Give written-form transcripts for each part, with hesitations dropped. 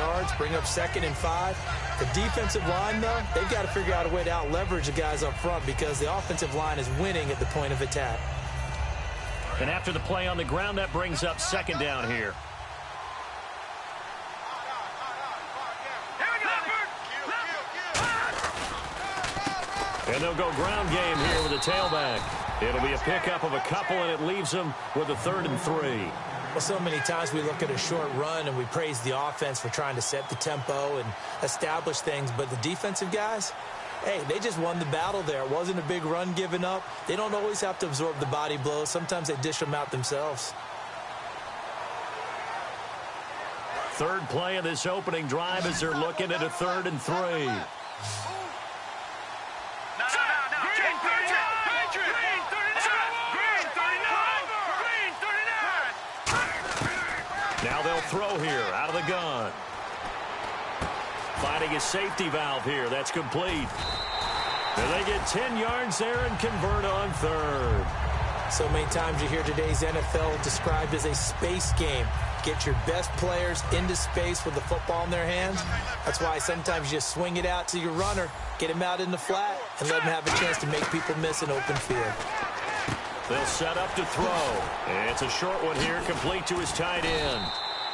yards, bring up 2nd and 5. The defensive line, though, they've got to figure out a way to out-leverage the guys up front because the offensive line is winning at the point of attack. And after the play on the ground, that brings up 2nd down here. And they'll go ground game here with a tailback. It'll be a pickup of a couple, and it leaves them with a 3rd and 3. Well, so many times we look at a short run and we praise the offense for trying to set the tempo and establish things, but the defensive guys, hey, they just won the battle there. It wasn't a big run given up. They don't always have to absorb the body blows. Sometimes they dish them out themselves. 3rd play of this opening drive as they're looking at a 3rd and 3. Now they'll throw here out of the gun. Finding a safety valve here. That's complete. And they get 10 yards there and convert on 3rd. So many times you hear today's NFL described as a space game. Get your best players into space with the football in their hands. That's why sometimes you just swing it out to your runner, get him out in the flat, and let him have a chance to make people miss an open field. They'll set up to throw. And it's a short one here, complete to his tight end.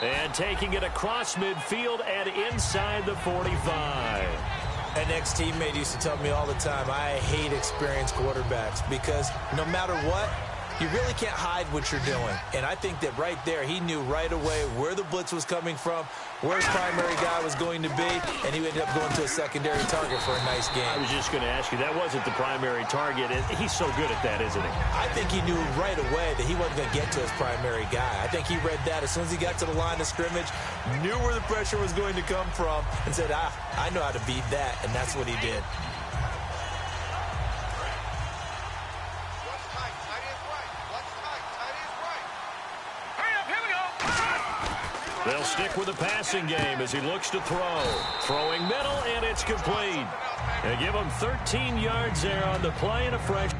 And taking it across midfield and inside the 45. An ex-teammate used to tell me all the time, I hate experienced quarterbacks because no matter what, you really can't hide what you're doing. And I think that right there, he knew right away where the blitz was coming from, where his primary guy was going to be, and he ended up going to a secondary target for a nice game. I was just going to ask you, that wasn't the primary target. He's so good at that, isn't he? I think he knew right away that he wasn't going to get to his primary guy. I think he read that as soon as he got to the line of scrimmage, knew where the pressure was going to come from, and said, I know how to beat that, and that's what he did. They'll stick with the passing game as he looks to throw. Throwing middle, and it's complete. They give him 13 yards there on the play and a fresh.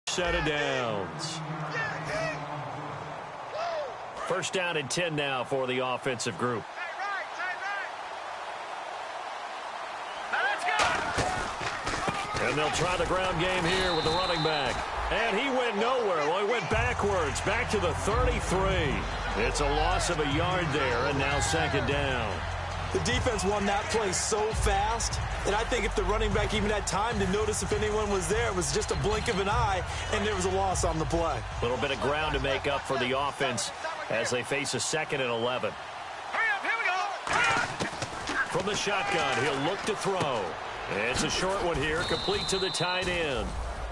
Set of downs. 1st down and 10 now for the offensive group. And they'll try the ground game here with the running back. And he went nowhere. Well, he went backwards, back to the 33. It's a loss of a yard there, and now 2nd down. The defense won that play so fast that I think if the running back even had time to notice if anyone was there, it was just a blink of an eye, and there was a loss on the play. A little bit of ground to make up for the offense as they face a 2nd and 11. From the shotgun, he'll look to throw. It's a short one here, complete to the tight end.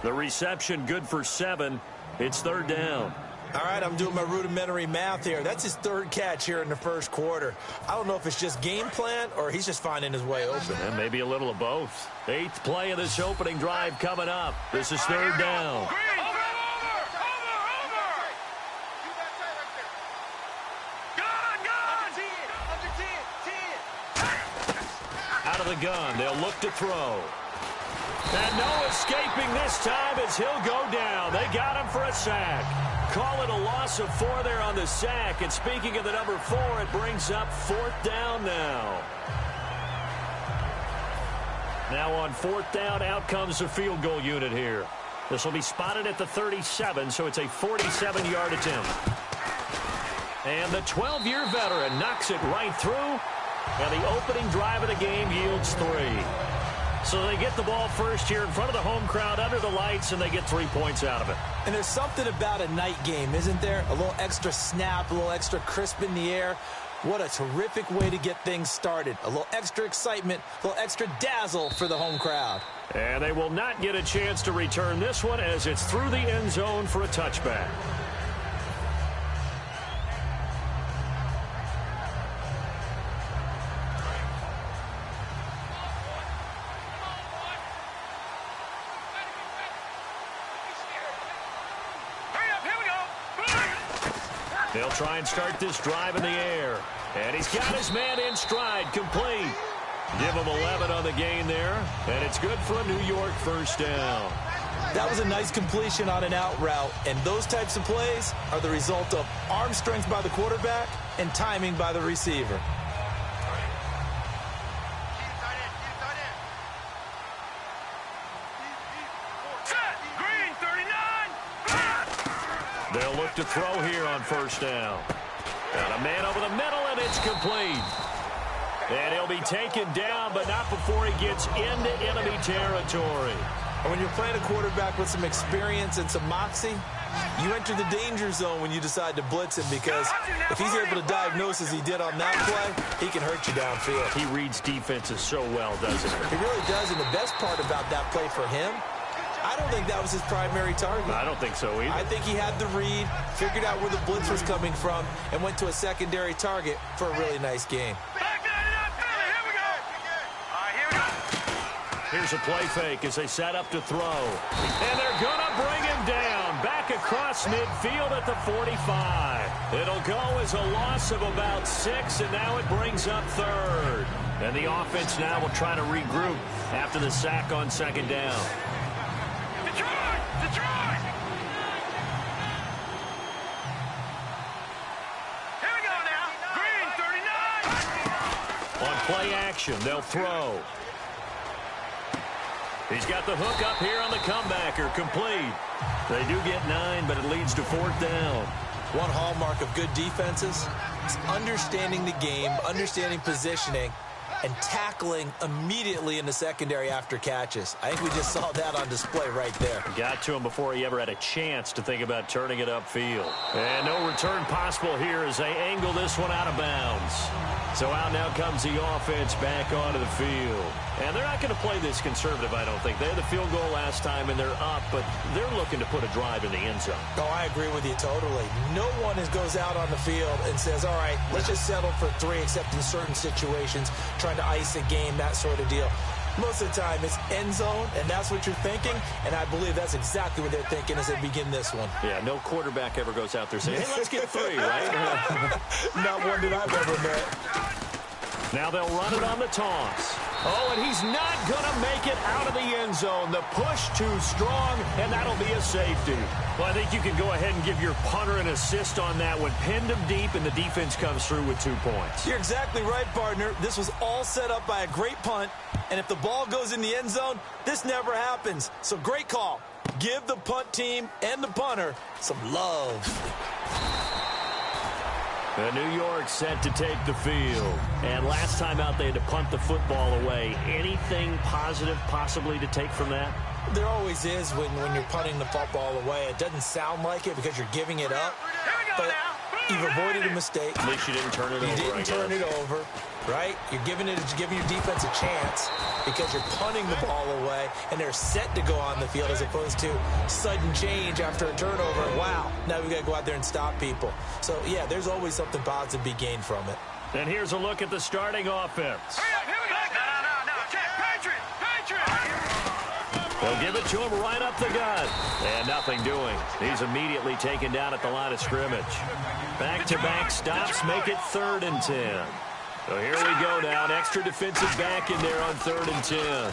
The reception good for 7. It's 3rd down. All right, I'm doing my rudimentary math here. That's his third catch here in the first quarter. I don't know if it's just game plan or he's just finding his way open. And maybe a little of both. 8th play of this opening drive coming up. This is third down. Out of the gun, they'll look to throw. And no escaping this time as he'll go down. They got him for a sack. Call it a loss of 4 there on the sack. And speaking of the number 4, it brings up 4th down now. Now on 4th down, out comes the field goal unit here. This will be spotted at the 37, so it's a 47-yard attempt. And the 12-year veteran knocks it right through. And the opening drive of the game yields 3. So they get the ball first here in front of the home crowd under the lights, and they get 3 points out of it. And there's something about a night game, isn't there? A little extra snap, a little extra crisp in the air. What a terrific way to get things started. A little extra excitement, a little extra dazzle for the home crowd. And they will not get a chance to return this one as it's through the end zone for a touchback. They'll try and start this drive in the air. And he's got his man in stride, complete. Give him 11 on the gain there. And it's good for a New York first down. That was a nice completion on an out route. And those types of plays are the result of arm strength by the quarterback and timing by the receiver. They'll look to throw here on first down. Got a man over the middle, and it's complete. And he'll be taken down, but not before he gets into enemy territory. And when you're playing a quarterback with some experience and some moxie, you enter the danger zone when you decide to blitz him, because if he's able to diagnose as he did on that play, he can hurt you downfield. He reads defenses so well, doesn't he? He really does, and the best part about that play for him, I don't think that was his primary target. I don't think so either. I think he had the read, figured out where the blitz was coming from, and went to a secondary target for a really nice game. Here's a play fake as they set up to throw. And they're going to bring him down. Back across midfield at the 45. It'll go as a loss of about 6, and now it brings up 3rd. And the offense now will try to regroup after the sack on 2nd down. Detroit! Here we go now. Green, 39. On play action, they'll throw. He's got the hook up here on the comebacker, complete. They do get 9, but it leads to 4th down. One hallmark of good defenses is understanding the game, understanding positioning, and tackling immediately in the secondary after catches. I think we just saw that on display right there. Got to him before he ever had a chance to think about turning it upfield. And no return possible here as they angle this one out of bounds. So out now comes the offense back onto the field. And they're not going to play this conservative, I don't think. They had the field goal last time, and they're up, but they're looking to put a drive in the end zone. Oh, I agree with you totally. No one goes out on the field and says, all right, let's just settle for 3, except in certain situations, trying to ice a game, that sort of deal. Most of the time, it's end zone, and that's what you're thinking, and I believe that's exactly what they're thinking as they begin this one. Yeah, no quarterback ever goes out there saying, hey, let's get 3, right? Not one that I've ever met. Now they'll run it on the toss. Oh, and he's not going to make it out of the end zone. The push too strong, and that'll be a safety. Well, I think you can go ahead and give your punter an assist on that one. Pinned him deep, and the defense comes through with 2 points. You're exactly right, partner. This was all set up by a great punt, and if the ball goes in the end zone, this never happens. So great call. Give the punt team and the punter some love. The New York set to take the field. And last time out, they had to punt the football away. Anything positive possibly to take from that? There always is when you're punting the football away. It doesn't sound like it because you're giving it up. But you've avoided a mistake. At least you didn't turn it over. You didn't turn it over. right? You're giving your defense a chance because you're punting the ball away, and they're set to go on the field as opposed to sudden change after a turnover. Wow, now we've got to go out there and stop people. So, yeah, there's always something positive to be gained from it. And here's a look at the starting offense. Hurry up, here we go. No. Check, Patriot. They'll give it to him right up the gut. And nothing doing. He's immediately taken down at the line of scrimmage. Back-to-back stops make it 3rd and 10. So here we go now. An extra defensive back in there on 3rd and 10.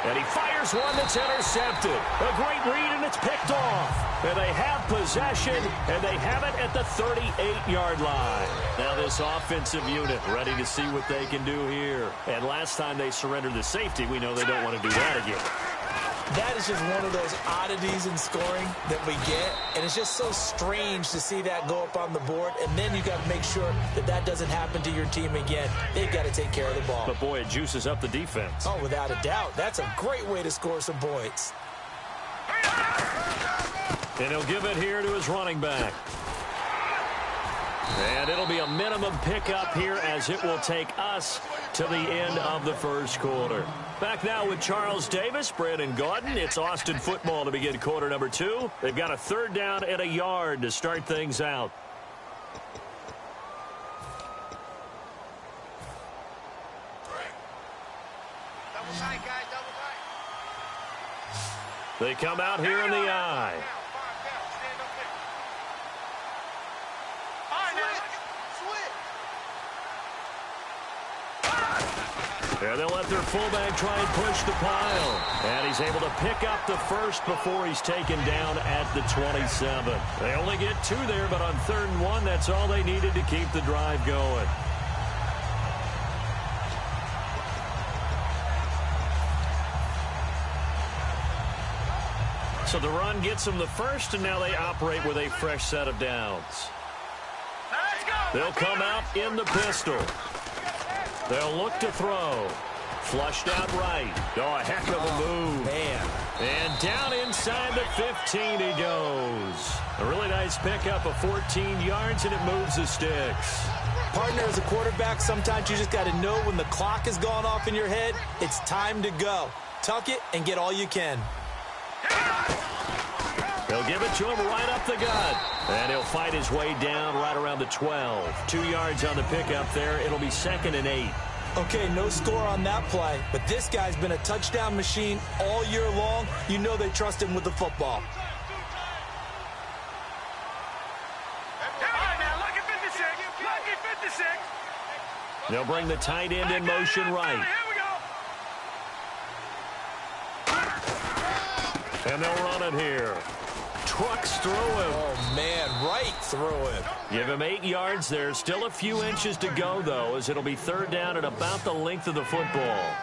And he fires one that's intercepted. A great read, and it's picked off. And they have possession, and they have it at the 38-yard line. Now this offensive unit ready to see what they can do here. And last time they surrendered the safety, we know they don't want to do that again. That is just one of those oddities in scoring that we get, and it's just so strange to see that go up on the board, and then you got to make sure that doesn't happen to your team again. They've got to take care of the ball. But, boy, it juices up the defense. Oh, without a doubt. That's a great way to score some points. And he'll give it here to his running back. And it'll be a minimum pickup here as it will take us to the end of the first quarter. Back now with Charles Davis, Brandon Gaudin. It's Austin football to begin quarter number 2. They've got a 3rd down and a yard to start things out. Double tight, guys, double tight. They come out here in the eye. And they'll let their fullback try and push the pile. And he's able to pick up the first before he's taken down at the 27. They only get 2 there, but on 3rd and 1, that's all they needed to keep the drive going. So the run gets them the first, and now they operate with a fresh set of downs. They'll come out in the pistol. They'll look to throw. Flushed out right. Oh, a heck of a move. Man. And down inside the 15 he goes. A really nice pickup of 14 yards, and it moves the sticks. Partner, as a quarterback, sometimes you just got to know when the clock has gone off in your head, it's time to go. Tuck it and get all you can. They'll give it to him right up the gut. And he'll fight his way down right around the 12. 2 yards on the pickup there. It'll be 2nd and 8. Okay, no score on that play, but this guy's been a touchdown machine all year long. You know they trust him with the football. They'll bring the tight end in motion right. And they'll run it here. Trucks through him. Oh, man, right through him. Give him 8 yards there. Still a few inches to go, though, as it'll be 3rd down at about the length of the football.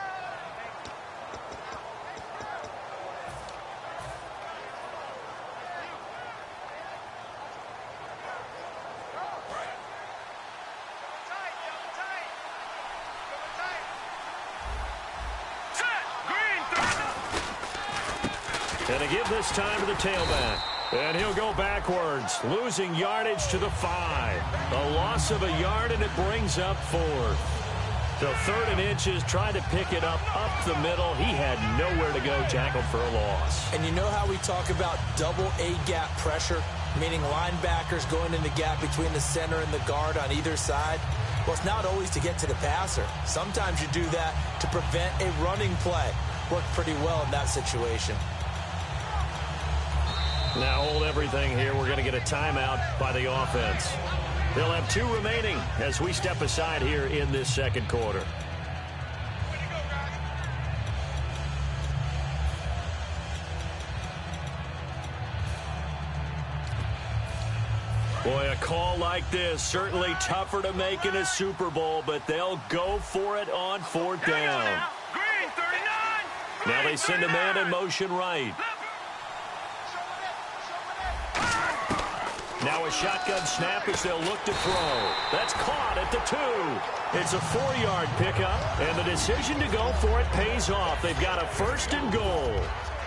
And a give this time to the tailback. And he'll go backwards, losing yardage to the 5. A loss of a yard, and it brings up 4th. So 3rd and inches, trying to pick it up the middle. He had nowhere to go, tackled for a loss. And you know how we talk about double A-gap pressure, meaning linebackers going in the gap between the center and the guard on either side? Well, it's not always to get to the passer. Sometimes you do that to prevent a running play. Worked pretty well in that situation. Now hold everything here. We're going to get a timeout by the offense. They'll have 2 remaining as we step aside here in this second quarter. Boy, a call like this, certainly tougher to make in a Super Bowl, but they'll go for it on 4th down. Now they send a man in motion right. Now a shotgun snap as they'll look to throw. That's caught at the 2. It's a 4-yard pickup, and the decision to go for it pays off. They've got a 1st and goal.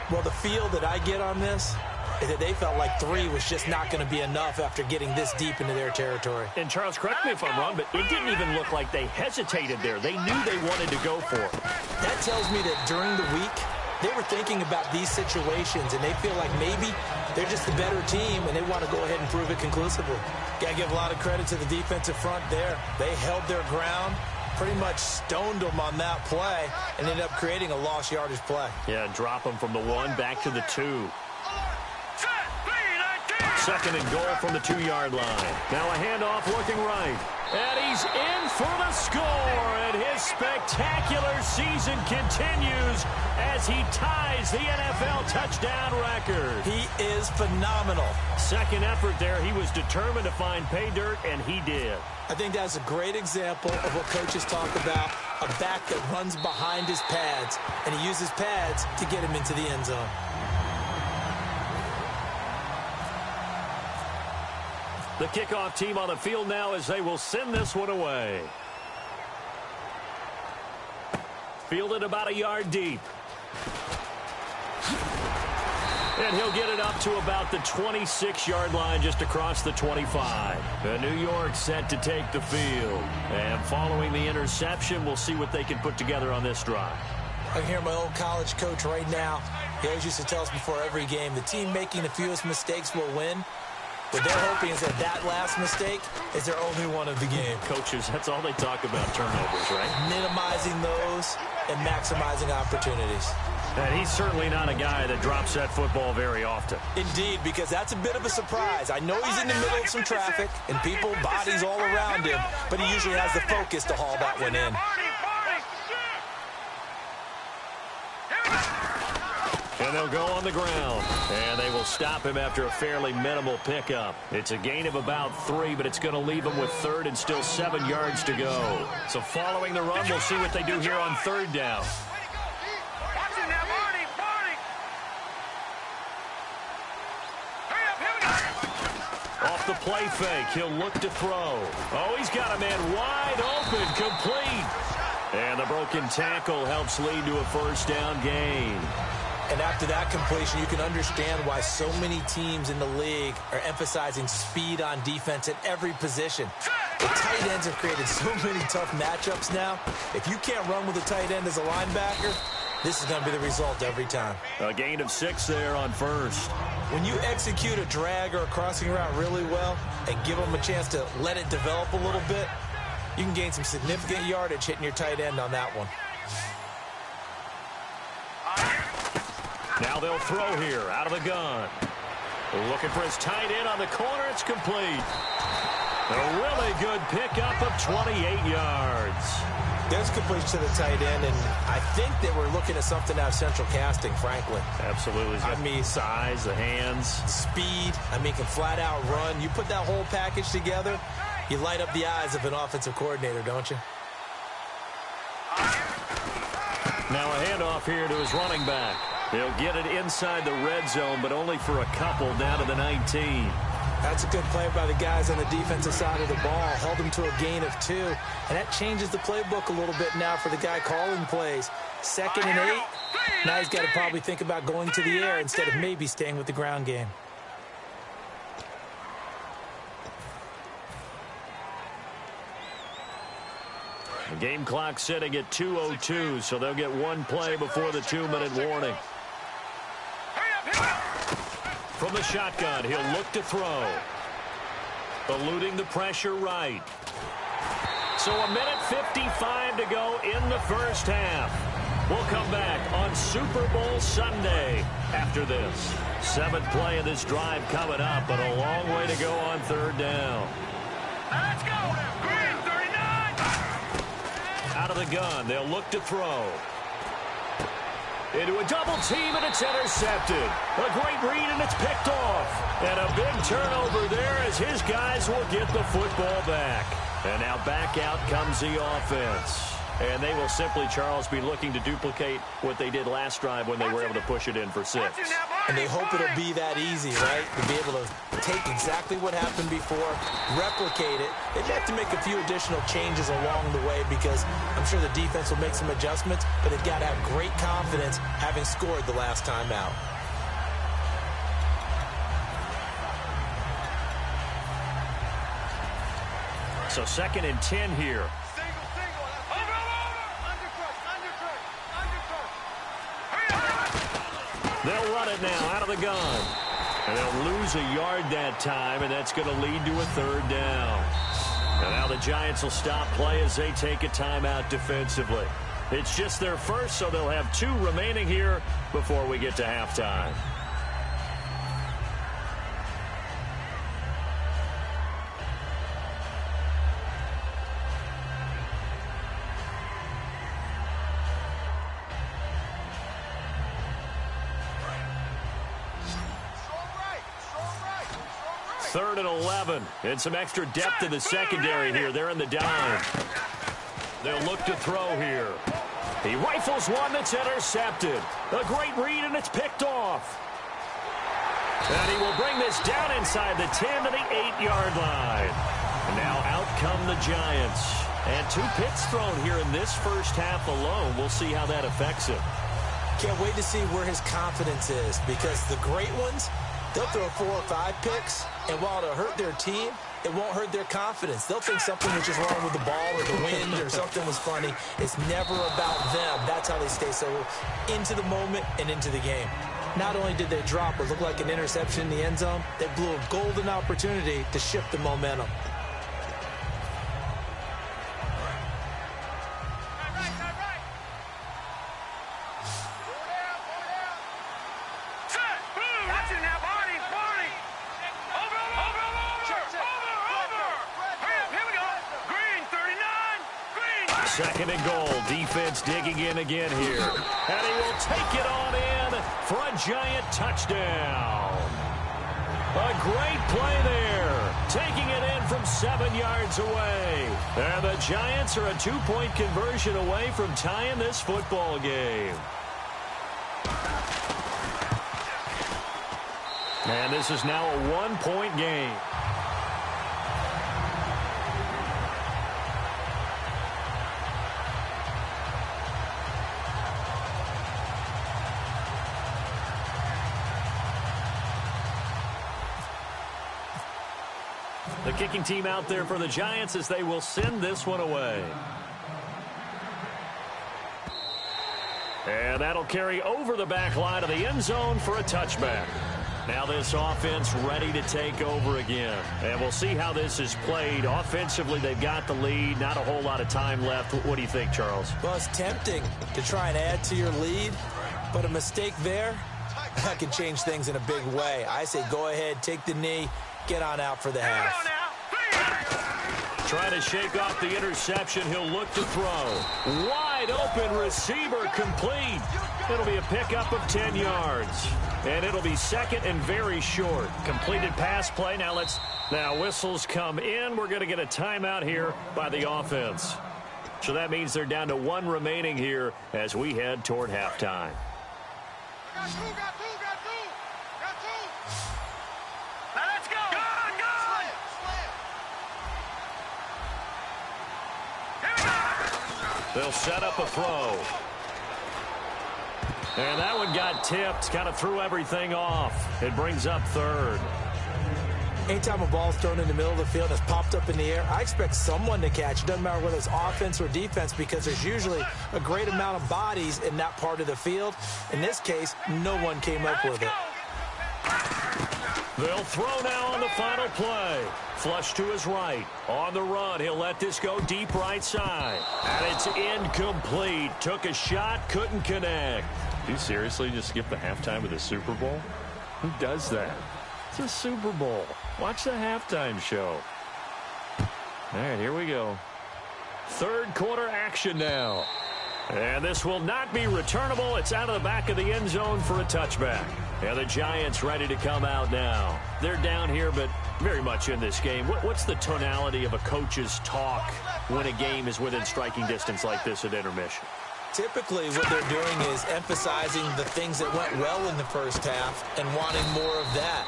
Well, the feel that I get on this, is that they felt like 3 was just not going to be enough after getting this deep into their territory. And Charles, correct me if I'm wrong, but it didn't even look like they hesitated there. They knew they wanted to go for it. That tells me that during the week, they were thinking about these situations, and they feel like maybe they're just the better team, and they want to go ahead and prove it conclusively. Got to give a lot of credit to the defensive front there. They held their ground, pretty much stoned them on that play, and ended up creating a lost yardage play. Yeah, drop them from the 1 back to the 2. Second and goal from the 2-yard line. Now a handoff looking right. And he's in for the score. And his spectacular season continues as he ties the NFL touchdown record. He is phenomenal. Second effort there. He was determined to find pay dirt, and he did. I think that's a great example of what coaches talk about, a back that runs behind his pads, and he uses pads to get him into the end zone. The kickoff team on the field now as they will send this one away. Fielded about a yard deep. And he'll get it up to about the 26-yard line just across the 25. And New York set to take the field. And following the interception, we'll see what they can put together on this drive. I can hear my old college coach right now. He always used to tell us before every game, the team making the fewest mistakes will win. What they're hoping is that last mistake is their only one of the game. Coaches, that's all they talk about, turnovers, right? Minimizing those and maximizing opportunities. And he's certainly not a guy that drops that football very often. Indeed, because that's a bit of a surprise. I know he's in the middle of some traffic and people, bodies all around him, but he usually has the focus to haul that one in. And they'll go on the ground. And they will stop him after a fairly minimal pickup. It's a gain of about 3, but it's going to leave him with 3rd and still 7 yards to go. So following the run, we'll see what they do here on 3rd down. Off the play fake, he'll look to throw. Oh, he's got a man wide open, complete. And the broken tackle helps lead to a 1st down gain. And after that completion, you can understand why so many teams in the league are emphasizing speed on defense at every position. The tight ends have created so many tough matchups now. If you can't run with a tight end as a linebacker, this is going to be the result every time. A gain of 6 there on 1st. When you execute a drag or a crossing route really well and give them a chance to let it develop a little bit, you can gain some significant yardage hitting your tight end on that one. Now they'll throw here out of the gun. Looking for his tight end on the corner. It's complete. A really good pickup of 28 yards. There's completion to the tight end, and I think that we're looking at something out of central casting, frankly. Absolutely. I mean, size, the hands. Speed. I mean, can flat out run. You put that whole package together, you light up the eyes of an offensive coordinator, don't you? Now a handoff here to his running back. He'll get it inside the red zone, but only for a couple down to the 19. That's a good play by the guys on the defensive side of the ball. Held them to a gain of 2. And that changes the playbook a little bit now for the guy calling plays. 2nd and 8. Now he's got to probably think about going to the air instead of maybe staying with the ground game. The game clock sitting at 2:02, so they'll get 1 play before the 2-minute warning. From the shotgun, he'll look to throw. Eluding the pressure right. So 1:55 to go in the 1st half. We'll come back on Super Bowl Sunday after this. 7th play of this drive coming up, but a long way to go on 3rd down. Let's go. Green 39. Out of the gun, they'll look to throw. Into a double team, and it's intercepted. A great read, and it's picked off. And a big turnover there as his guys will get the football back. And now back out comes the offense. And they will simply, Charles, be looking to duplicate what they did last drive when they were able to push it in for 6. And they hope it'll be that easy, right? To be able to take exactly what happened before, replicate it. They have to make a few additional changes along the way because I'm sure the defense will make some adjustments, but they've got to have great confidence having scored the last time out. So 2nd and 10 here. They'll run it now out of the gun. And they'll lose a yard that time, and that's going to lead to a 3rd down. And now the Giants will stop play as they take a timeout defensively. It's just their first, so they'll have 2 remaining here before we get to halftime. Third and 11, and some extra depth in the secondary here. They're in the dime. They'll look to throw here. He rifles one that's intercepted. A great read, and it's picked off. And he will bring this down inside the 10 to the 8-yard line. And now out come the Giants. And 2 picks thrown here in this first half alone. We'll see how that affects him. Can't wait to see where his confidence is, because the great ones, they'll throw 4 or 5 picks, and while it'll hurt their team, it won't hurt their confidence. They'll think something was just wrong with the ball or the wind or something was funny. It's never about them. That's how they stay so into the moment and into the game. Not only did they drop what looked like an interception in the end zone, they blew a golden opportunity to shift the momentum. Second and goal. Defense digging in again here. And he will take it on in for a Giant touchdown. A great play there. Taking it in from 7 yards away. And the Giants are a 2-point conversion away from tying this football game. And this is now a 1-point game. The kicking team out there for the Giants as they will send this one away. And that'll carry over the back line of the end zone for a touchback. Now this offense ready to take over again. And we'll see how this is played. Offensively, they've got the lead. Not a whole lot of time left. What do you think, Charles? Well, it's tempting to try and add to your lead, but a mistake there, that could change things in a big way. I say go ahead, take the knee, get on out for the half. Trying to shake off the interception. He'll look to throw. Wide open receiver complete. It'll be a pickup of 10 yards. And it'll be second and very short. Completed pass play. Now whistles come in. We're going to get a timeout here by the offense. So that means they're down to 1 remaining here as we head toward halftime. Got two. Now let's go. Go. They'll set up a throw. And that one got tipped. Kind of threw everything off. It brings up 3rd. Anytime a ball's thrown in the middle of the field and it's popped up in the air, I expect someone to catch. It doesn't matter whether it's offense or defense, because there's usually a great amount of bodies in that part of the field. In this case, no one came up with it. They'll throw now on the final play. Flush to his right. On the run, he'll let this go deep right side. And it's incomplete. Took a shot, couldn't connect. Do you seriously just skip the halftime of the Super Bowl? Who does that? It's a Super Bowl. Watch the halftime show. All right, here we go. 3rd quarter action now. And this will not be returnable. It's out of the back of the end zone for a touchback. And the Giants ready to come out now. They're down here, but very much in this game. What's the tonality of a coach's talk when a game is within striking distance like this at intermission? Typically, what they're doing is emphasizing the things that went well in the first half and wanting more of that.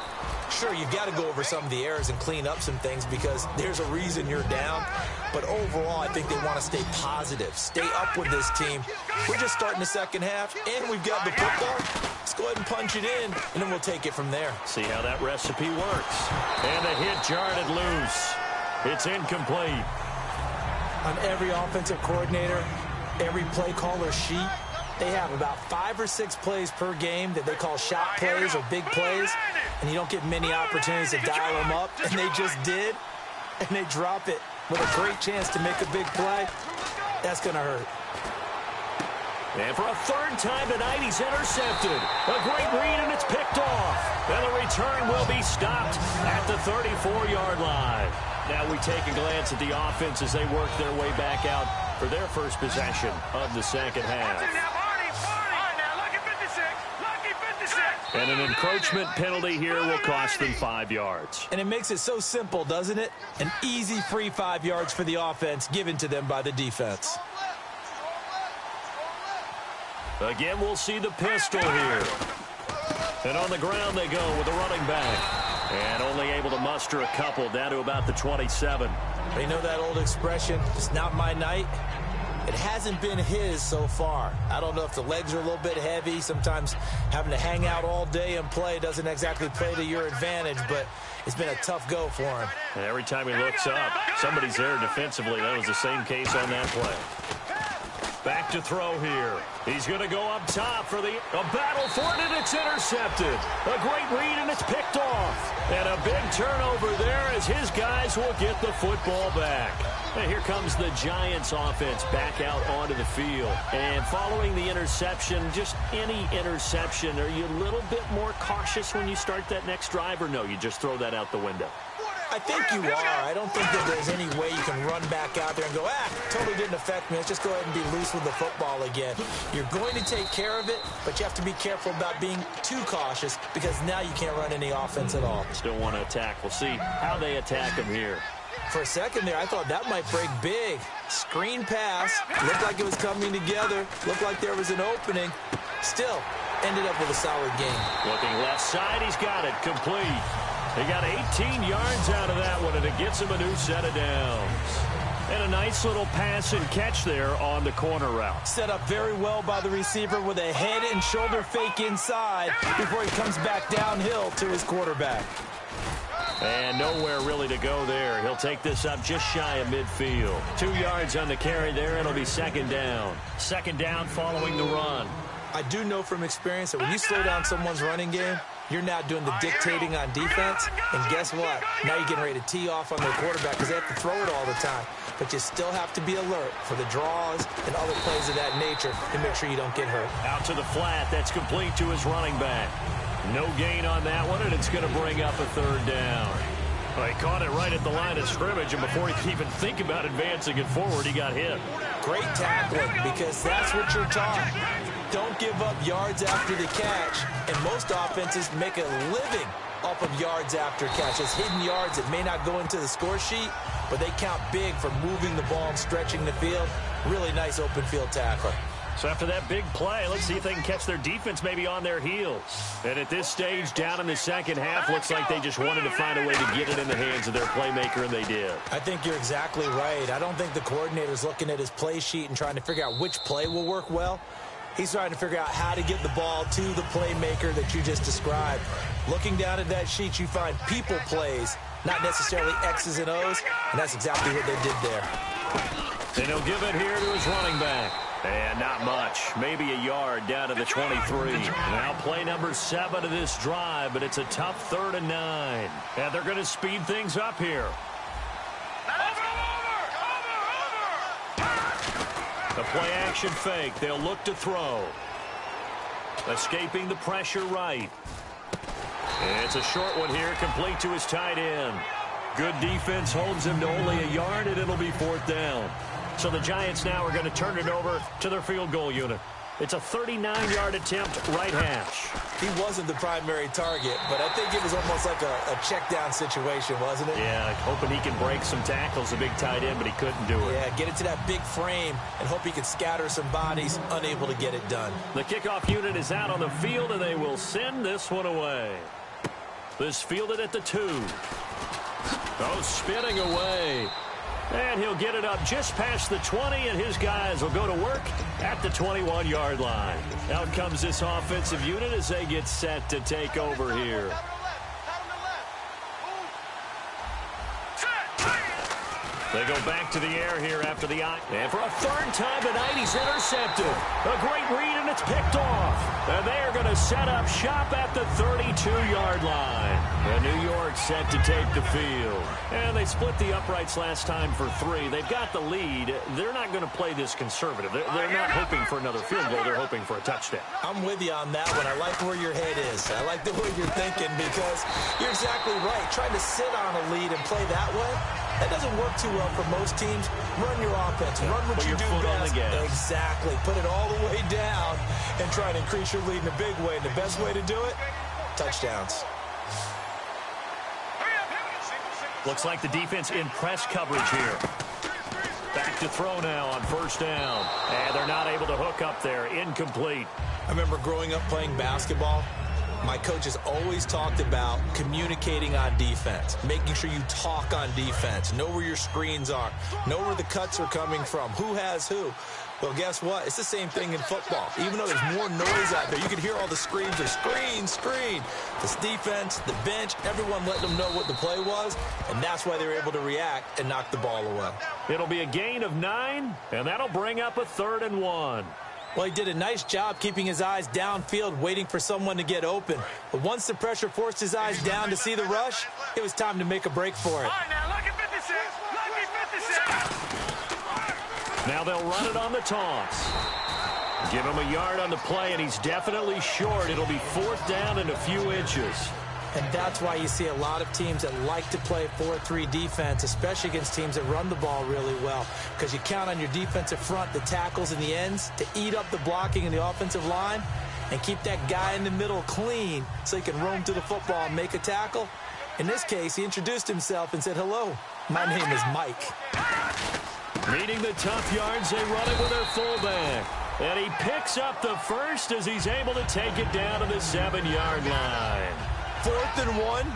Sure, you've got to go over some of the errors and clean up some things because there's a reason you're down. But overall, I think they want to stay positive, stay up with this team. We're just starting the second half, and we've got the football. Let's go ahead and punch it in, and then we'll take it from there. See how that recipe works. And the hit jarred it loose. It's incomplete. On every offensive coordinator, every play caller sheet, they have about 5 or 6 plays per game that they call shot plays or big plays, and you don't get many opportunities to dial them up, and they just did, and they drop it with a great chance to make a big play. That's going to hurt. And for a third time tonight, he's intercepted. A great read, and it's picked off. And the return will be stopped at the 34-yard line. Now we take a glance at the offense as they work their way back out for their first possession of the second half. And an encroachment penalty here will cost them 5 yards. And it makes it so simple, doesn't it? An easy free 5 yards for the offense given to them by the defense. Again, we'll see the pistol here. And on the ground they go with a running back. And only able to muster a couple down to about the 27. You know that old expression, it's not my night? It hasn't been his so far. I don't know if the legs are a little bit heavy. Sometimes having to hang out all day and play doesn't exactly play to your advantage, but it's been a tough go for him. And every time he looks up, somebody's there defensively. That was the same case on that play. Back to throw here. He's going to go up top for a battle for it, and it's intercepted. A great read, and it's picked off. And a big turnover there as his guys will get the football back. And here comes the Giants offense back out onto the field. And following the interception, just any interception, are you a little bit more cautious when you start that next drive, or no, you just throw that out the window? I think you are. I don't think that there's any way you can run back out there and go, totally didn't affect me. Let's just go ahead and be loose with the football again. You're going to take care of it, but you have to be careful about being too cautious because now you can't run any offense at all. Still want to attack. We'll see how they attack him here. For a second there, I thought that might break big. Screen pass. Looked like it was coming together. Looked like there was an opening. Still, ended up with a solid game. Looking left side, he's got it. Complete. He got 18 yards out of that one, and it gets him a new set of downs. And a nice little pass and catch there on the corner route. Set up very well by the receiver with a head and shoulder fake inside before he comes back downhill to his quarterback. And nowhere really to go there. He'll take this up just shy of midfield. 2 yards on the carry there. It'll be second down. Second down following the run. I do know from experience that when you slow down someone's running game, you're now doing the dictating on defense. And guess what? Now you're getting ready to tee off on their quarterback because they have to throw it all the time. But you still have to be alert for the draws and other plays of that nature to make sure you don't get hurt. Out to the flat. That's complete to his running back. No gain on that one, and it's going to bring up a third down. Well, he caught it right at the line of scrimmage, and before he could even think about advancing it forward, he got hit. Great tackling, because that's what you're taught. Don't give up yards after the catch, and most offenses make a living off of yards after catch. It's hidden yards that may not go into the score sheet, but they count big for moving the ball and stretching the field. Really nice open field tackle. So after that big play, let's see if they can catch their defense maybe on their heels. And at this stage, down in the second half, looks like they just wanted to find a way to get it in the hands of their playmaker, and they did. I think you're exactly right. I don't think the coordinator's looking at his play sheet and trying to figure out which play will work well. He's trying to figure out how to get the ball to the playmaker that you just described. Looking down at that sheet, you find people plays, not necessarily X's and O's, and that's exactly what they did there. And he'll give it here to his running back. And not much. Maybe a yard down to the 23. Now play number 7 of this drive, but it's a tough 3rd and 9. And they're going to speed things up here. The play action fake. They'll look to throw. Escaping the pressure right. And it's a short one here, complete to his tight end. Good defense holds him to only a yard, and it'll be 4th down. So the Giants now are going to turn it over to their field goal unit. It's a 39-yard attempt, right hash. He wasn't the primary target, but I think it was almost like a check-down situation, wasn't it? Yeah, hoping he can break some tackles, a big tight end, but he couldn't do it. Yeah, get into that big frame and hope he can scatter some bodies, unable to get it done. The kickoff unit is out on the field, and they will send this one away. This fielded at the 2. Oh, spinning away. And he'll get it up just past the 20, and his guys will go to work at the 21-yard line. Out comes this offensive unit as they get set to take over here. They go back to the air here after the eye. And for a third time tonight, he's intercepted. A great read, and it's picked off. And they are going to set up shop at the 32-yard line. And New York set to take the field. And they split the uprights last time for 3. They've got the lead. They're not going to play this conservative. They're not hoping for another field goal. They're hoping for a touchdown. I'm with you on that one. I like where your head is. I like the way you're thinking because you're exactly right. Trying to sit on a lead and play that way, that doesn't work too well for most teams. Run your offense. Run what you do best. Exactly. Put it all the way down and try to increase your lead in a big way. And the best way to do it, touchdowns. Looks like the defense in press coverage here. Back to throw now on first down. And they're not able to hook up there. Incomplete. I remember growing up playing basketball. My coaches always talked about communicating on defense, making sure you talk on defense, know where your screens are, know where the cuts are coming from, who has who. Well, guess what? It's the same thing in football. Even though there's more noise out there, you can hear all the screams of screen, screen. This defense, the bench, everyone let them know what the play was, and that's why they were able to react and knock the ball away. It'll be a gain of 9, and that'll bring up a 3rd and 1. Well, he did a nice job keeping his eyes downfield, waiting for someone to get open. But once the pressure forced his eyes down to see the rush, it was time to make a break for it. All right, now, look at 56. Look at 56. Now they'll run it on the toss. Give him a yard on the play, and he's definitely short. It'll be 4th down and a few inches. And that's why you see a lot of teams that like to play 4-3 defense, especially against teams that run the ball really well, because you count on your defensive front, the tackles and the ends, to eat up the blocking in the offensive line and keep that guy in the middle clean so he can roam to the football and make a tackle. In this case, he introduced himself and said, "Hello, my name is Mike." Needing the tough yards, they run it with their fullback. And he picks up the first as he's able to take it down to the 7-yard line. 4th and 1,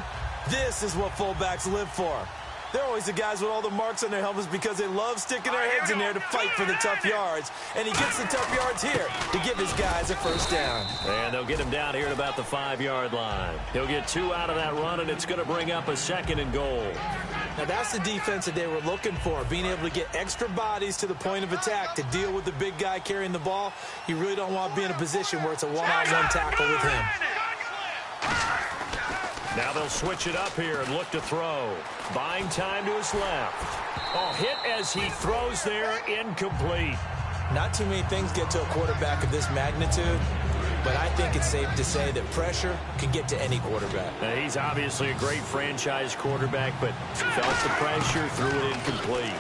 this is what fullbacks live for. They're always the guys with all the marks on their helmets because they love sticking their heads in there to fight for the tough yards. And he gets the tough yards here to give his guys a first down. And they'll get him down here at about the 5-yard line. He'll get 2 out of that run, and it's going to bring up a 2nd and goal. Now, that's the defense that they were looking for, being able to get extra bodies to the point of attack to deal with the big guy carrying the ball. You really don't want to be in a position where it's a one-on-one tackle with him. Now they'll switch it up here and look to throw. Buying time to his left. Oh, hit as he throws there, incomplete. Not too many things get to a quarterback of this magnitude, but I think it's safe to say that pressure can get to any quarterback. Now, he's obviously a great franchise quarterback, but felt the pressure, threw it incomplete.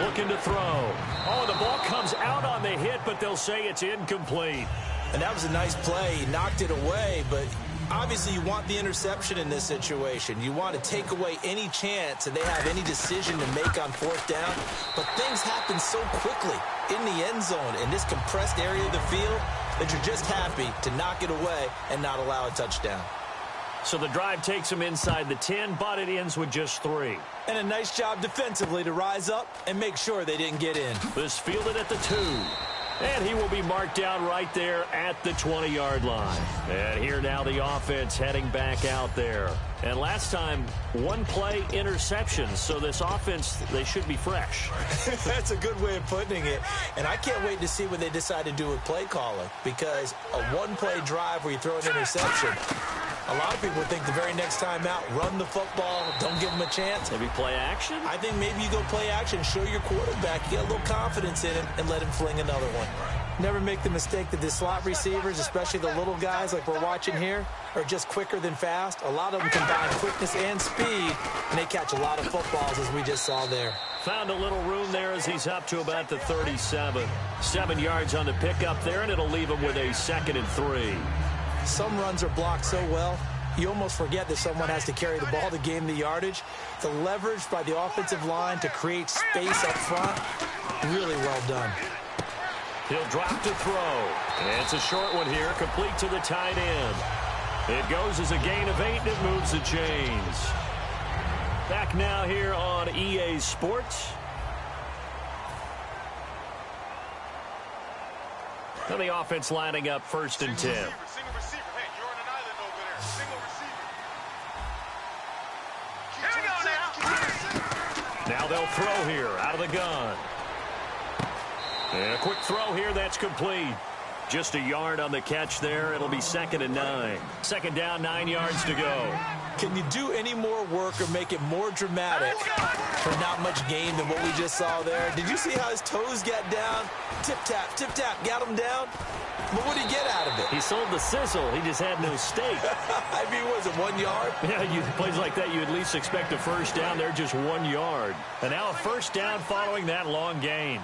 Looking to throw. Oh, the ball comes out on the hit, but they'll say it's incomplete. And that was a nice play. He knocked it away, but obviously you want the interception in this situation. You want to take away any chance that they have any decision to make on 4th down. But things happen so quickly in the end zone in this compressed area of the field that you're just happy to knock it away and not allow a touchdown. So the drive takes him inside the 10, but it ends with just 3. And a nice job defensively to rise up and make sure they didn't get in. This fielded at the 2. And he will be marked down right there at the 20-yard line. And here now the offense heading back out there. And last time, 1 play interception. So this offense, they should be fresh. That's a good way of putting it. And I can't wait to see what they decide to do with play calling. Because a 1-play drive where you throw an interception, a lot of people think the very next time out, run the football, don't give them a chance. Maybe play action? I think maybe you go play action, show your quarterback, you get a little confidence in him, and let him fling another one. Never make the mistake that the slot receivers, especially the little guys like we're watching here, are just quicker than fast. A lot of them combine quickness and speed, and they catch a lot of footballs, as we just saw there. Found a little room there as he's up to about the 37. 7 yards on the pickup there, and it'll leave him with a 2nd and 3. Some runs are blocked so well, you almost forget that someone has to carry the ball to gain the yardage. The leverage by the offensive line to create space up front, really well done. He'll drop to throw. And it's a short one here, complete to the tight end. It goes as a gain of 8, and it moves the chains. Back now here on EA Sports. And the offense lining up 1st and 10. Single receiver. Hey, you're on an island over there. Single receiver. Here we go now. Now they'll throw here out of the gun. And a quick throw here, that's complete. Just a yard on the catch there. It'll be 2nd and 9. Second down, 9 yards to go. Can you do any more work or make it more dramatic for not much gain than what we just saw there? Did you see how his toes got down? Tip-tap, got him down. But what did he get out of it? He sold the sizzle. He just had no steak. I mean, was it 1 yard? Yeah, plays like that, you at least expect a first down. They're just 1 yard. And now a first down following that long gain.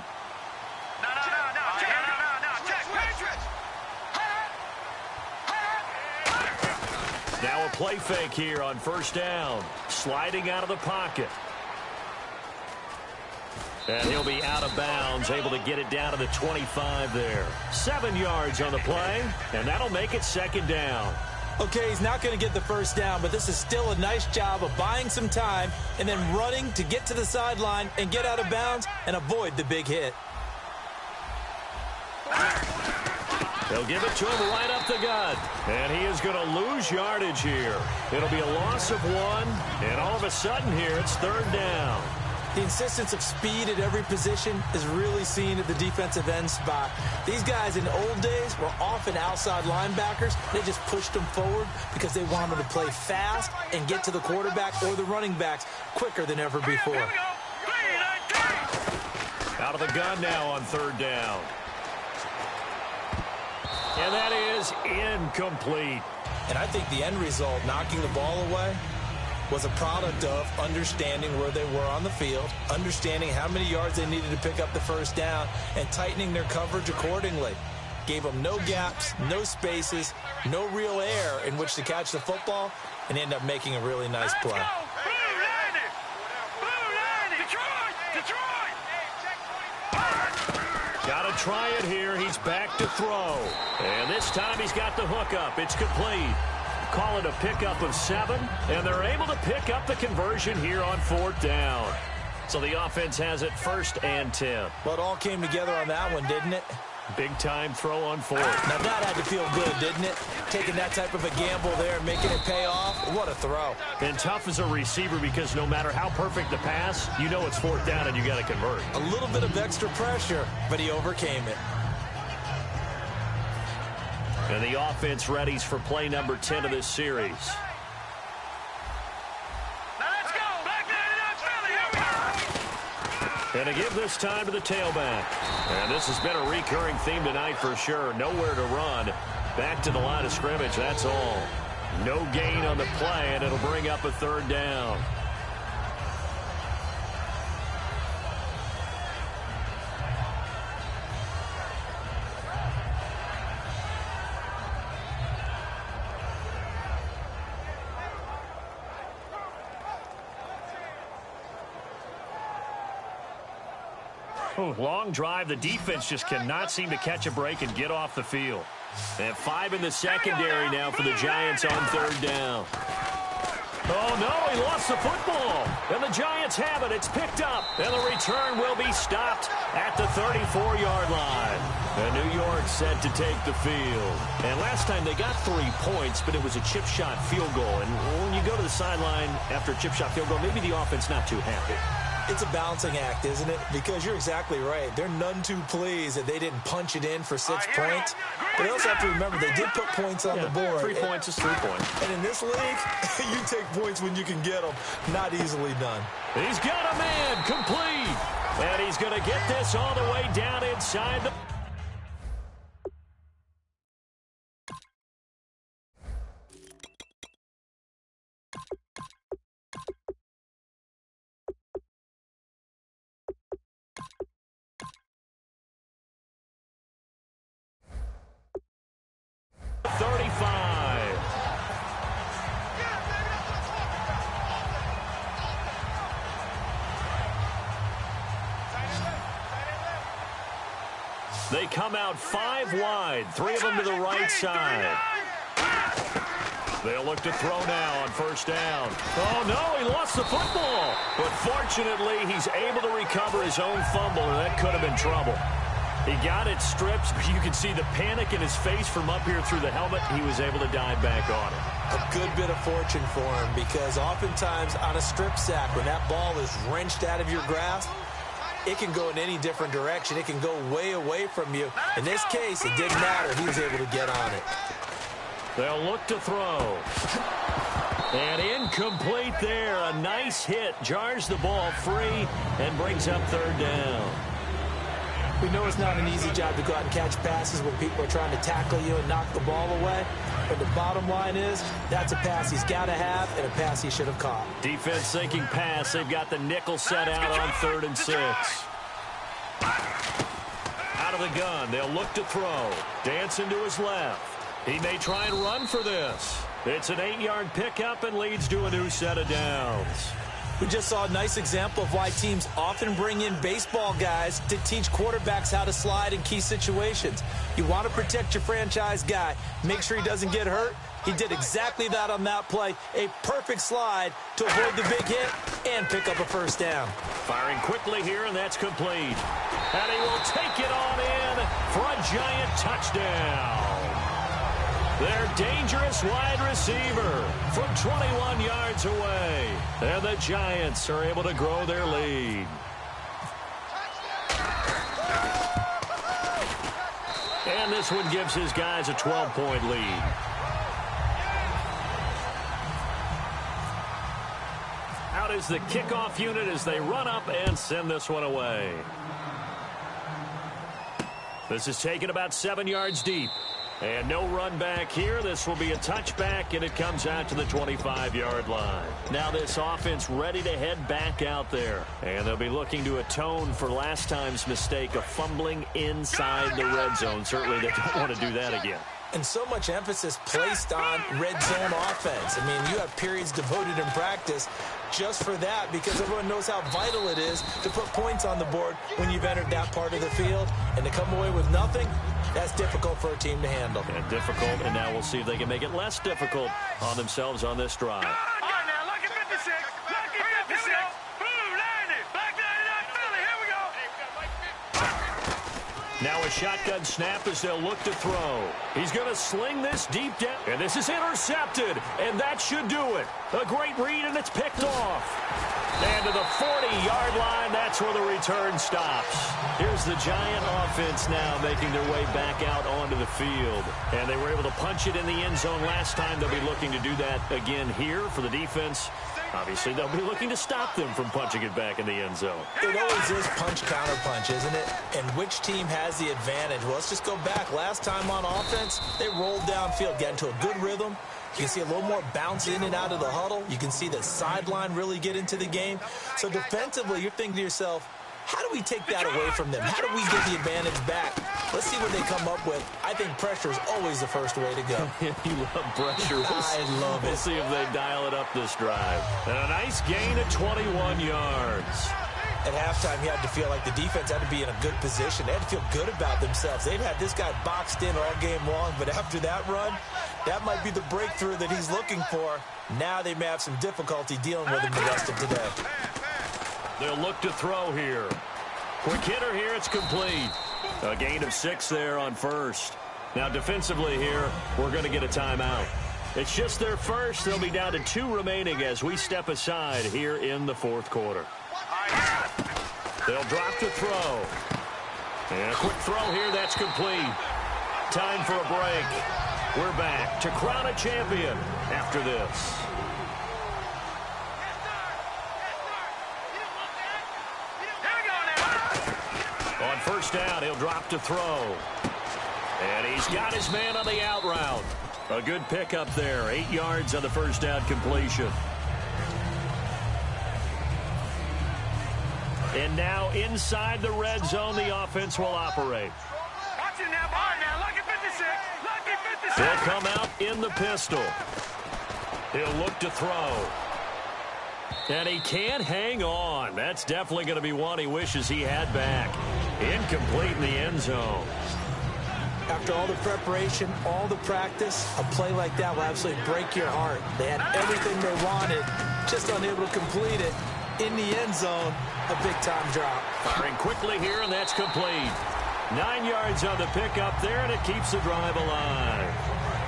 Now a play fake here on first down. Sliding out of the pocket. And he'll be out of bounds, able to get it down to the 25 there. 7 yards on the play, and that'll make it 2nd down. Okay, he's not going to get the first down, but this is still a nice job of buying some time and then running to get to the sideline and get out of bounds and avoid the big hit. They'll give it to him right up the gut. And he is going to lose yardage here. It'll be a loss of 1, and all of a sudden here, it's 3rd down. The insistence of speed at every position is really seen at the defensive end spot. These guys in the old days were often outside linebackers. They just pushed them forward because they wanted to play fast and get to the quarterback or the running backs quicker than ever before. Out of the gun now on 3rd down. And that is incomplete. And I think the end result, knocking the ball away, was a product of understanding where they were on the field, understanding how many yards they needed to pick up the first down, and tightening their coverage accordingly. Gave them no gaps, no spaces, no real air in which to catch the football, and end up making a really nice play. Got to try it here. He's back to throw. And this time he's got the hook up. It's complete. Call it a pickup of 7, and they're able to pick up the conversion here on 4th down. So the offense has it 1st and 10. Well, it all came together on that one, didn't it? Big-time throw on 4th. Now that had to feel good, didn't it? Taking that type of a gamble there, making it pay off. What a throw. And tough as a receiver because no matter how perfect the pass, you know it's 4th down and you got to convert. A little bit of extra pressure, but he overcame it. And the offense readies for play number 10 of this series. And to give this time to the tailback. And this has been a recurring theme tonight for sure. Nowhere to run. Back to the line of scrimmage, that's all. No gain on the play, and it'll bring up a 3rd down. Long drive. The defense just cannot seem to catch a break and get off the field. And 5 in the secondary now for the Giants on 3rd down. Oh, no, he lost the football. And the Giants have it. It's picked up. And the return will be stopped at the 34-yard line. And New York set to take the field. And last time they got 3 points, but it was a chip shot field goal. And when you go to the sideline after a chip shot field goal, maybe the offense not too happy. It's a balancing act, isn't it? Because you're exactly right. They're none too pleased that they didn't punch it in for 6 points. But they also have to remember they did put points on the board. 3 points is 3 points. And in this league, you take points when you can get them. Not easily done. He's got a man complete. And he's going to get this all the way down inside the... They come out 5 wide, 3 of them to the right side. They'll look to throw now on 1st down. Oh, no, he lost the football. But fortunately, he's able to recover his own fumble, and that could have been trouble. He got it stripped, but you can see the panic in his face from up here through the helmet. He was able to dive back on it. A good bit of fortune for him, because oftentimes on a strip sack, when that ball is wrenched out of your grasp, it can go in any different direction. It can go way away from you. In this case, it didn't matter. He was able to get on it. They'll look to throw. And incomplete there. A nice hit. Jars the ball free and brings up third down. We know it's not an easy job to go out and catch passes when people are trying to tackle you and knock the ball away. But the bottom line is, that's a pass he's got to have and a pass he should have caught. Defense thinking pass. They've got the nickel set out on 3rd and 6. Out of the gun. They'll look to throw. Dancing to his left. He may try and run for this. It's an 8-yard pickup and leads to a new set of downs. We just saw a nice example of why teams often bring in baseball guys to teach quarterbacks how to slide in key situations. You want to protect your franchise guy. Make sure he doesn't get hurt. He did exactly that on that play. A perfect slide to avoid the big hit and pick up a first down. Firing quickly here, and that's complete. And he will take it on in for a giant touchdown. Their dangerous wide receiver from 21 yards away. And the Giants are able to grow their lead. And this one gives his guys a 12-point lead. Out is the kickoff unit as they run up and send this one away. This is taken about 7 yards deep. And no run back here. This will be a touchback, and it comes out to the 25-yard line. Now this offense ready to head back out there. And they'll be looking to atone for last time's mistake of fumbling inside the red zone. Certainly they don't want to do that again. And so much emphasis placed on red zone offense. I mean, you have periods devoted in practice just for that, because everyone knows how vital it is to put points on the board when you've entered that part of the field. And to come away with nothing, that's difficult for a team to handle. And difficult, and now we'll see if they can make it less difficult on themselves on this drive. All right, now, lucky 56. Lucky 56. Boom, line it. Back line it up, Philly. Here we go. Now a shotgun snap as they'll look to throw. He's going to sling this deep down. And this is intercepted. And that should do it. A great read, and it's picked off. And to the 40-yard line, that's where the return stops. Here's the Giant offense now making their way back out onto the field. And they were able to punch it in the end zone last time. They'll be looking to do that again here for the defense. Obviously, they'll be looking to stop them from punching it back in the end zone. It always is punch-counter-punch, isn't it? And which team has the advantage? Well, let's just go back. Last time on offense, they rolled downfield, got into a good rhythm. You can see a little more bounce in and out of the huddle. You can see the sideline really get into the game. So defensively, you're thinking to yourself, how do we take that away from them? How do we get the advantage back? Let's see what they come up with. I think pressure is always the first way to go. You love pressure. I love it. We'll see if they dial it up this drive. And a nice gain of 21 yards. At halftime, you had to feel like the defense had to be in a good position. They had to feel good about themselves. They'd had this guy boxed in all game long, but after that run, that might be the breakthrough that he's looking for. Now they may have some difficulty dealing with him the rest of today. They'll look to throw here. Quick hitter here, it's complete. A gain of 6 there on first. Now defensively here, we're going to get a timeout. It's just their first. They'll be down to 2 remaining as we step aside here in the fourth quarter. They'll drop to throw. And a quick throw here, that's complete. Time for a break. We're back to crown a champion after this. On first down, he'll drop to throw. And he's got his man on the out route. A good pickup there. 8 yards on the first down completion. And now inside the red zone, the offense will operate. Watch it now, boy. Now, lucky 56. Lucky 56. They'll come out in the pistol. He'll look to throw. And he can't hang on. That's definitely going to be one he wishes he had back. Incomplete in the end zone. After all the preparation, all the practice, a play like that will absolutely break your heart. They had everything they wanted, just unable to complete it. In the end zone, a big-time drop. Firing quickly here, and that's complete. 9 yards on the pickup there, and it keeps the drive alive.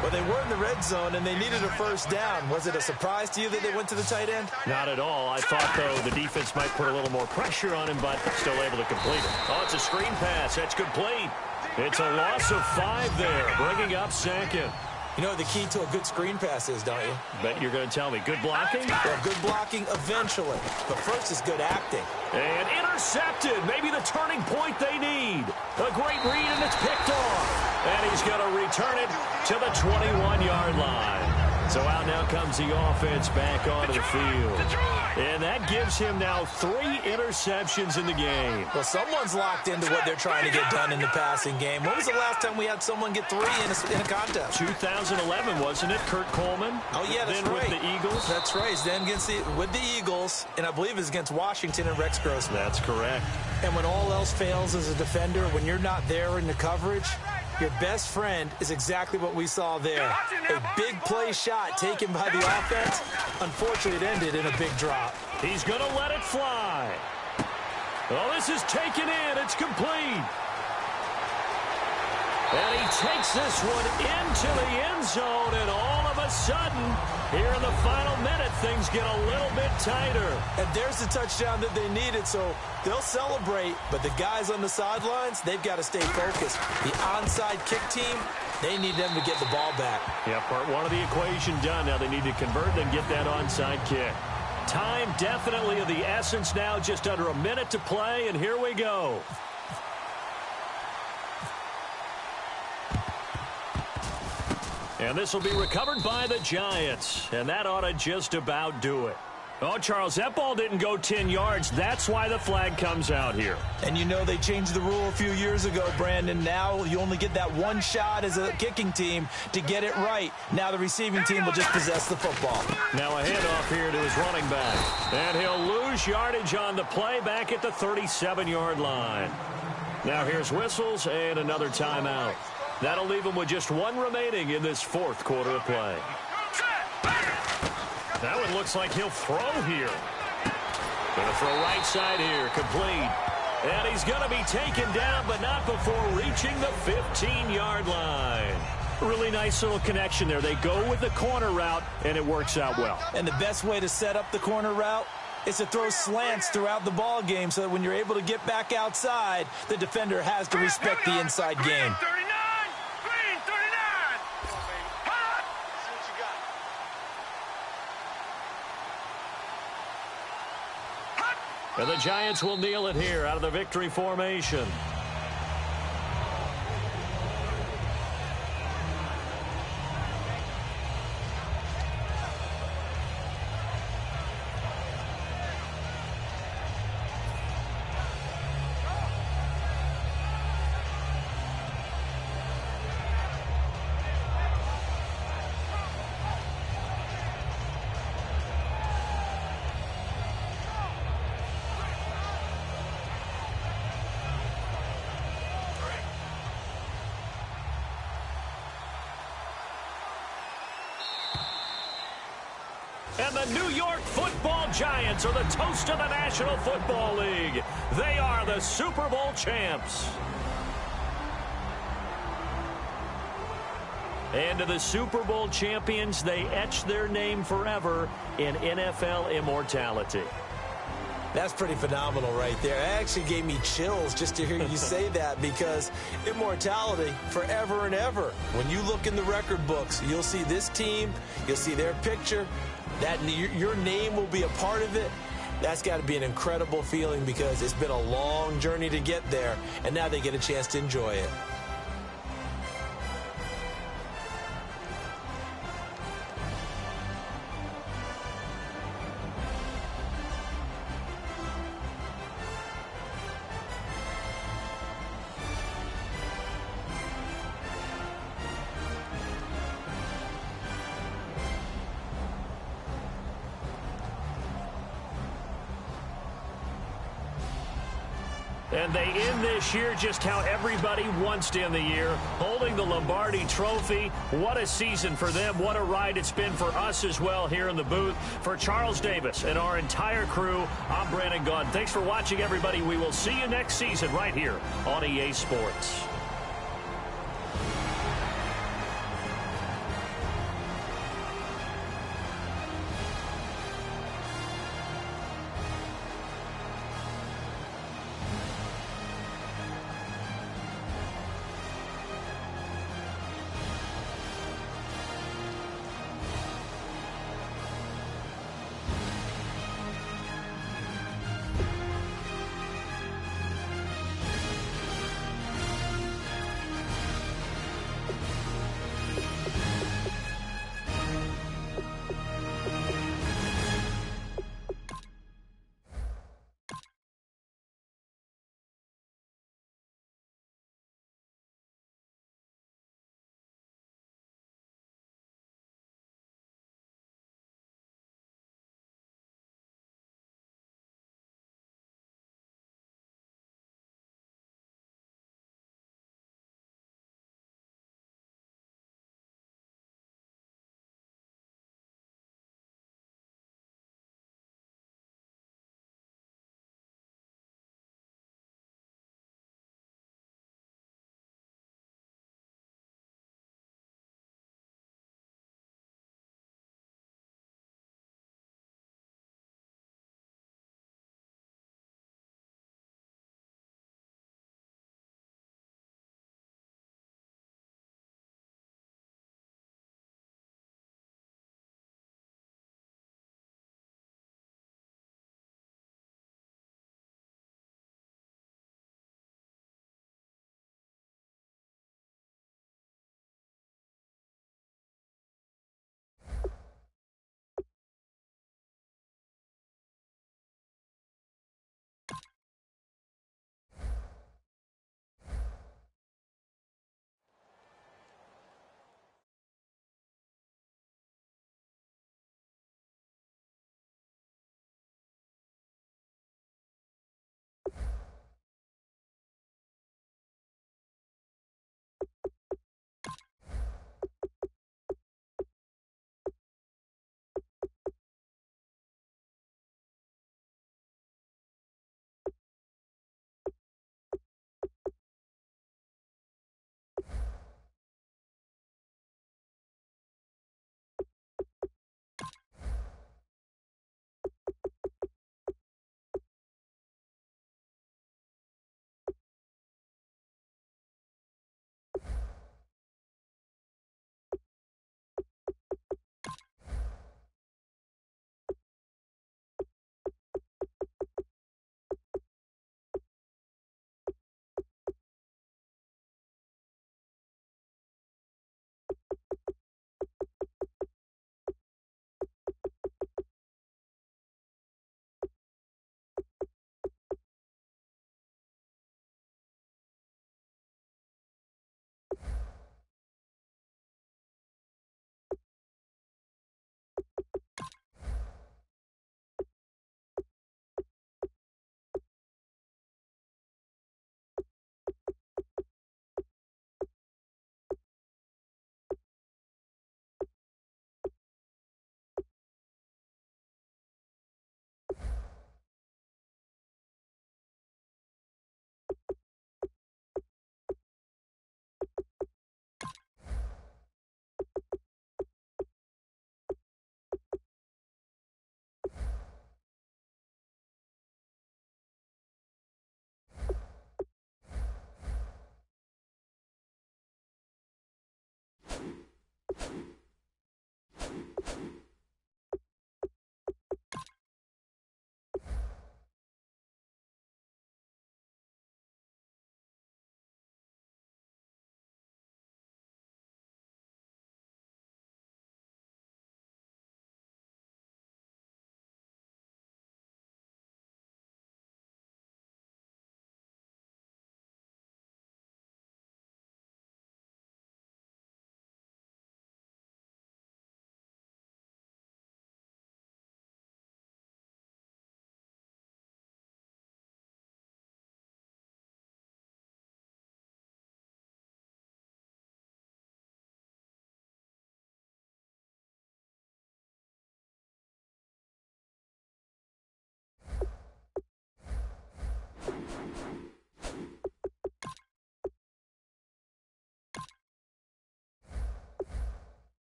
Well, they were in the red zone, and they needed a first down. Was it a surprise to you that they went to the tight end? Not at all. I thought, though, the defense might put a little more pressure on him, but still able to complete it. Oh, it's a screen pass. That's complete. It's a loss of 5 there, bringing up second. You know what the key to a good screen pass is, don't you? Bet you're going to tell me. Good blocking? Well, good blocking eventually. But first is good acting. And intercepted. Maybe the turning point they need. A great read, and it's picked off. And he's going to return it to the 21-yard line. So out now comes the offense back onto the field. And that gives him now 3 interceptions in the game. Well, someone's locked into what they're trying to get done in the passing game. When was the last time we had someone get 3 in a contest? 2011, wasn't it? Kurt Coleman? Oh, yeah, that's then right. With the Eagles? That's right. He's then with the Eagles, and I believe it's against Washington and Rex Grossman. That's correct. And when all else fails as a defender, when you're not there in the coverage, your best friend is exactly what we saw there. A big play shot taken by the offense. Unfortunately, it ended in a big drop. He's going to let it fly. Oh, this is taken in. It's complete. And he takes this one into the end zone, and all of a sudden, here in the final minute, things get a little bit tighter. And there's the touchdown that they needed, so they'll celebrate. But the guys on the sidelines, they've got to stay focused. The onside kick team, they need them to get the ball back. Yeah, part one of the equation done. Now they need to convert and get that onside kick. Time definitely of the essence now, just under a minute to play, and here we go. And this will be recovered by the Giants. And that ought to just about do it. Oh, Charles, that ball didn't go 10 yards. That's why the flag comes out here. And you know they changed the rule a few years ago, Brandon. Now you only get that one shot as a kicking team to get it right. Now the receiving team will just possess the football. Now a handoff here to his running back. And he'll lose yardage on the play back at the 37-yard line. Now here's whistles and another timeout. That'll leave him with just 1 remaining in this 4th quarter of play. That one looks like he'll throw here. Going to throw right side here, complete. And he's going to be taken down, but not before reaching the 15-yard line. Really nice little connection there. They go with the corner route, and it works out well. And the best way to set up the corner route is to throw slants throughout the ball game so that when you're able to get back outside, the defender has to respect the inside game. And the Giants will kneel it here out of the victory formation. And the New York Football Giants are the toast of the National Football League. They are the Super Bowl champs. And to the Super Bowl champions, they etch their name forever in NFL immortality. That's pretty phenomenal right there. It actually gave me chills just to hear you say that, because immortality forever and ever. When you look in the record books, you'll see this team, you'll see their picture, that your name will be a part of it. That's got to be an incredible feeling, because it's been a long journey to get there, and now they get a chance to enjoy it. And they end this year just how everybody wants to end the year, holding the Lombardi Trophy. What a season for them. What a ride it's been for us as well here in the booth. For Charles Davis and our entire crew, I'm Brandon Gaudin. Thanks for watching, everybody. We will see you next season right here on EA Sports.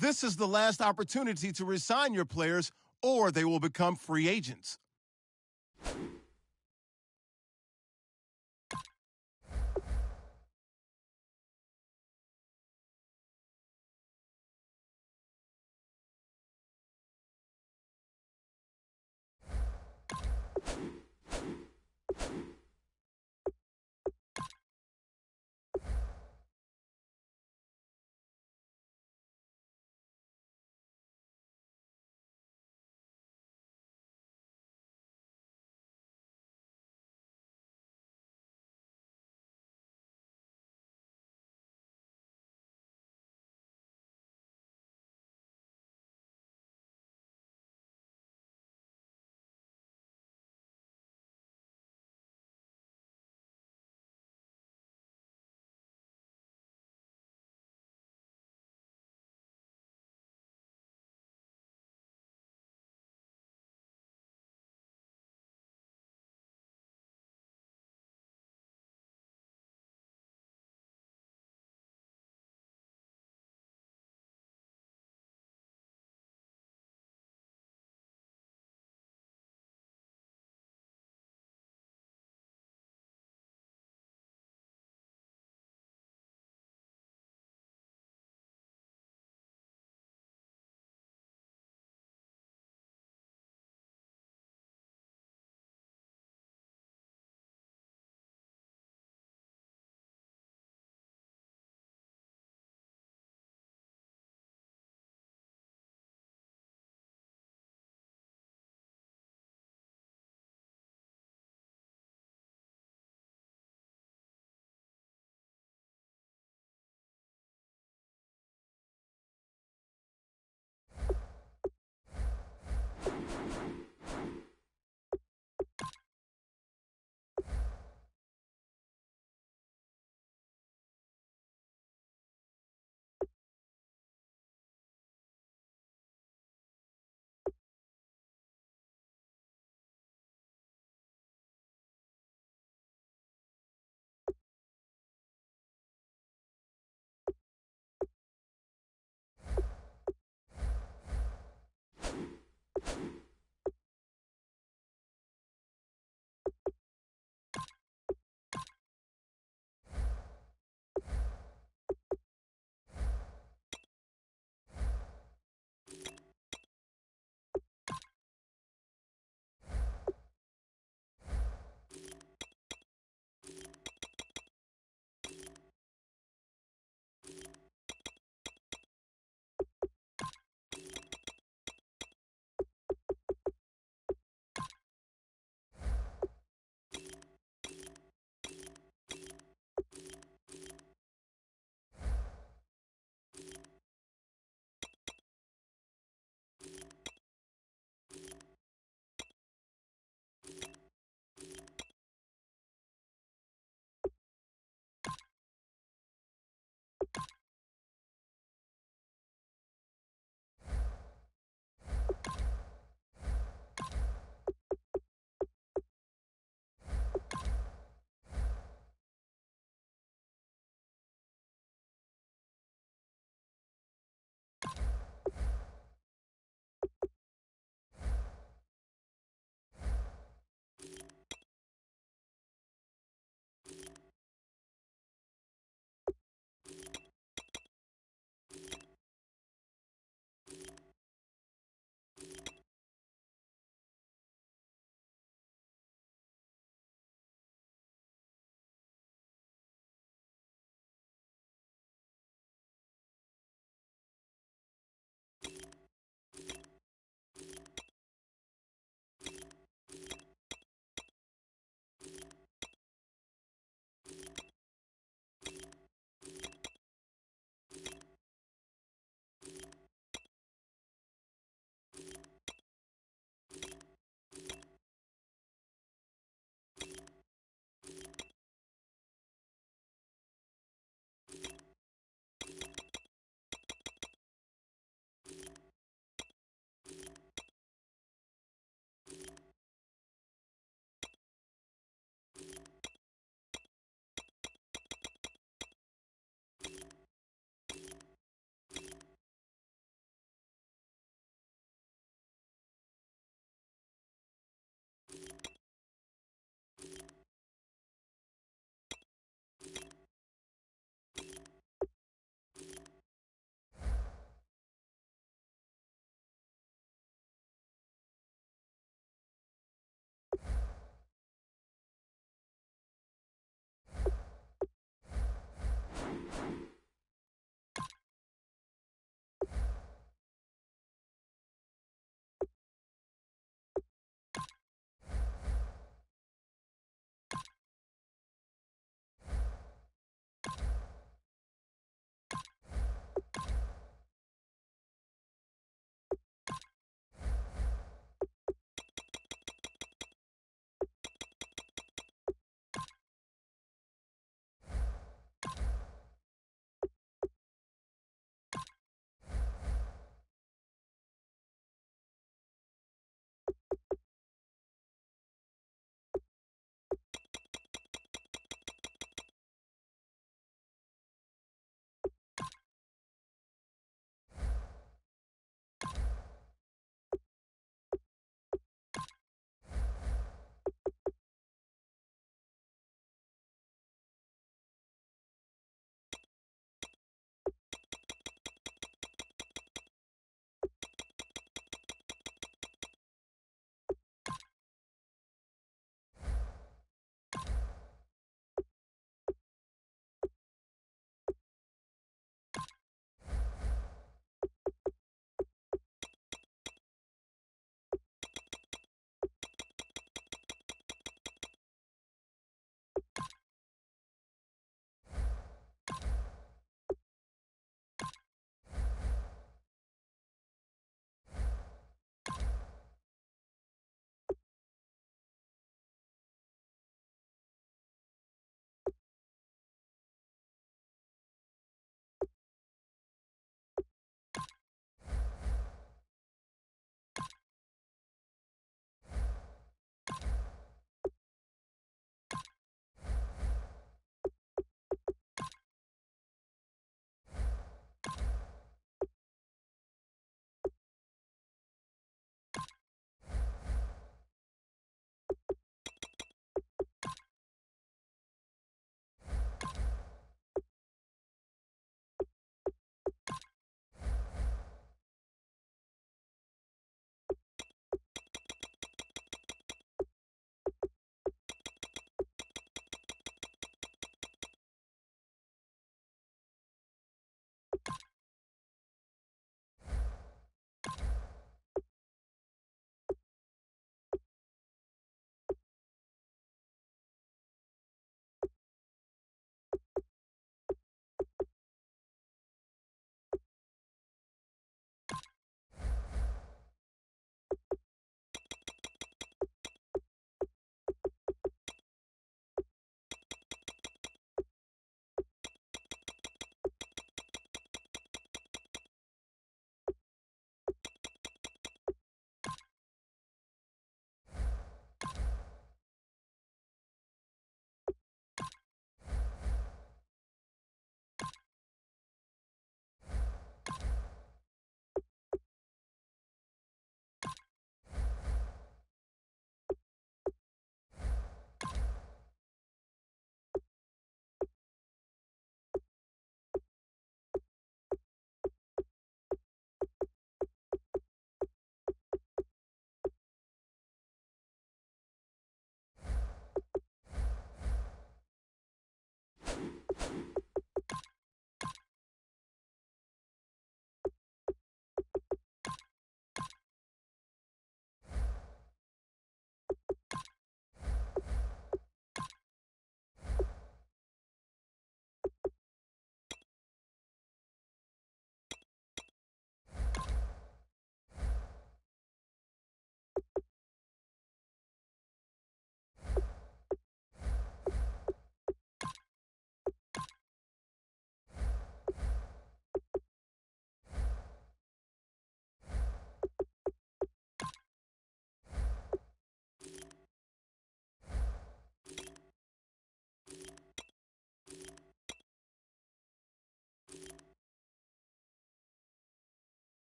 This is the last opportunity to resign your players, or they will become free agents.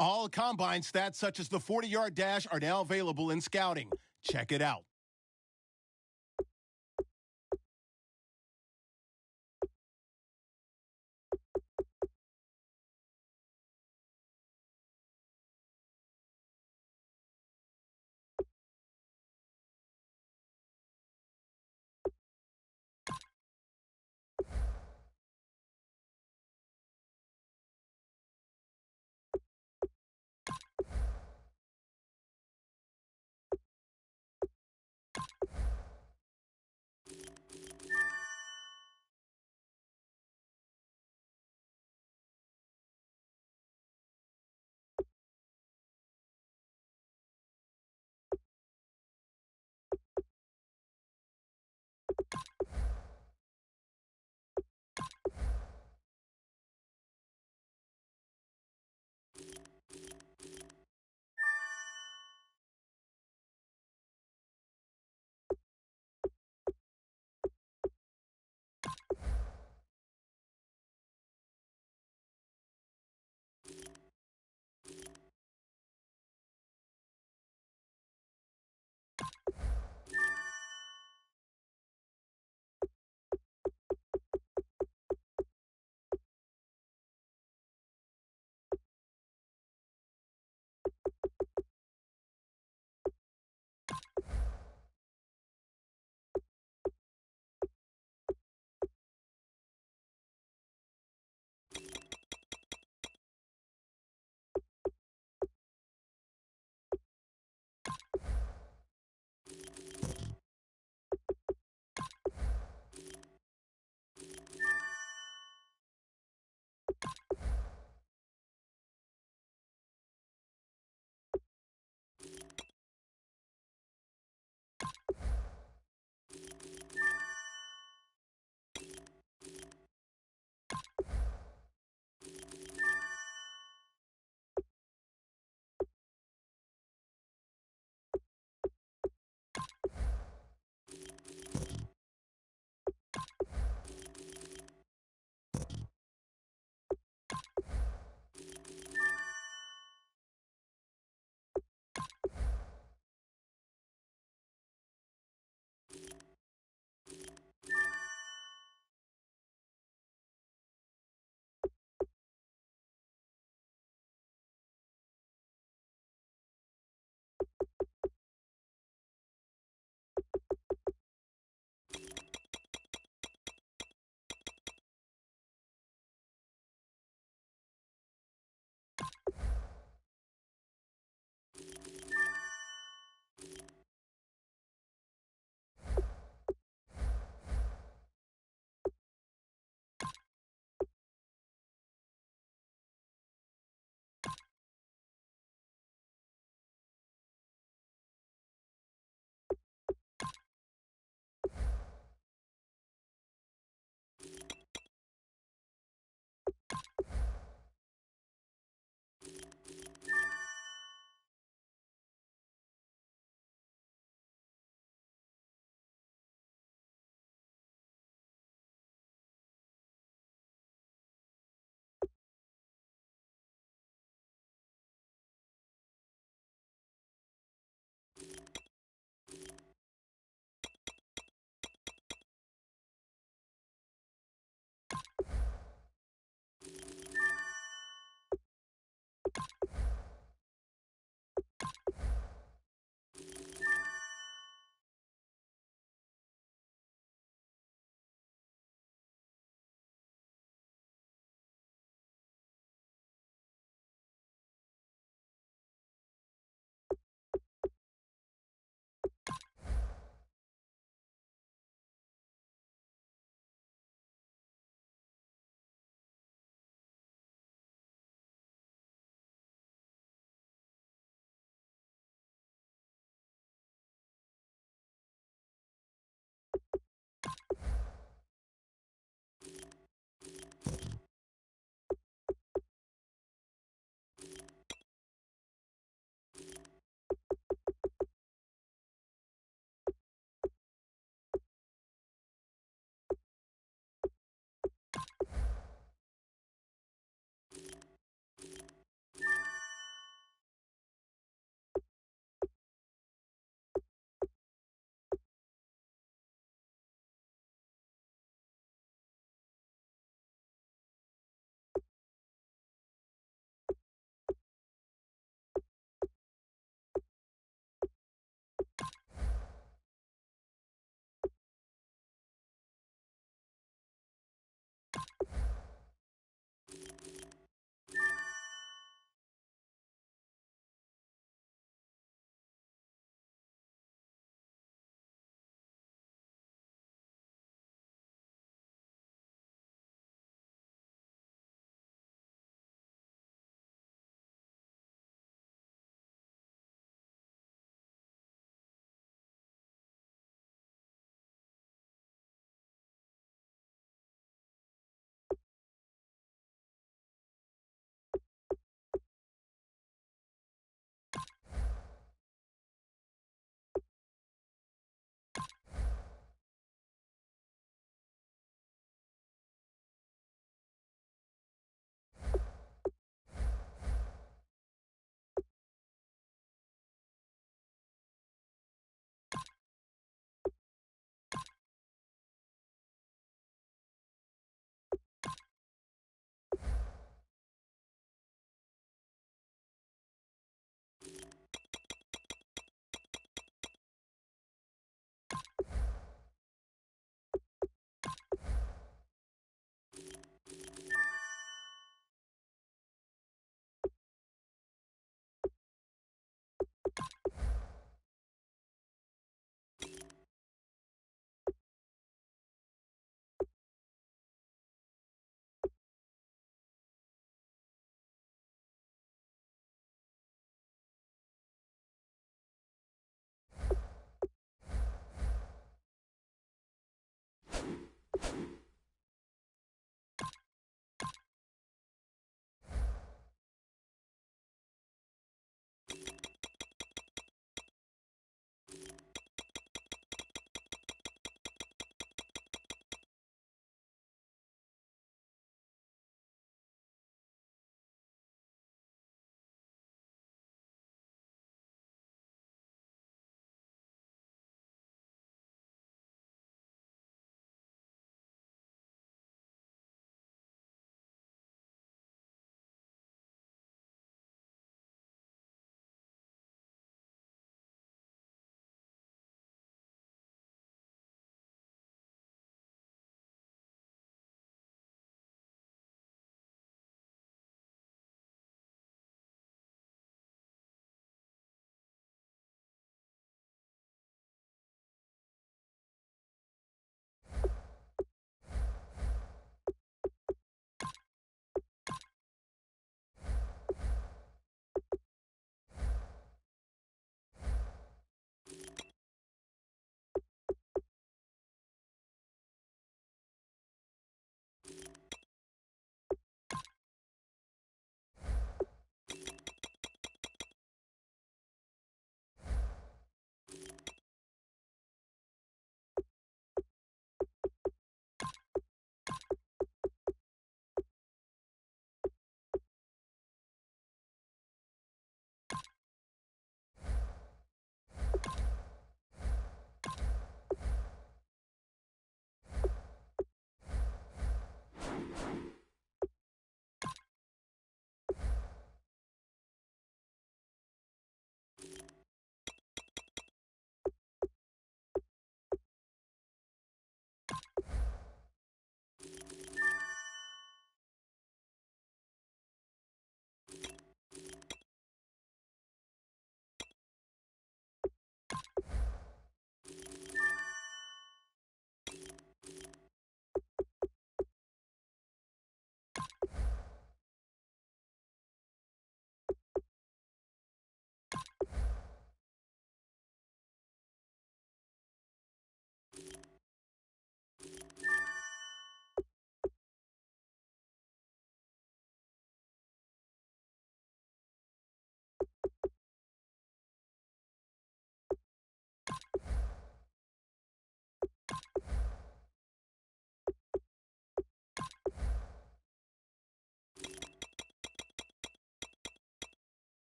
All combine stats such as the 40-yard dash are now available in scouting. Check it out.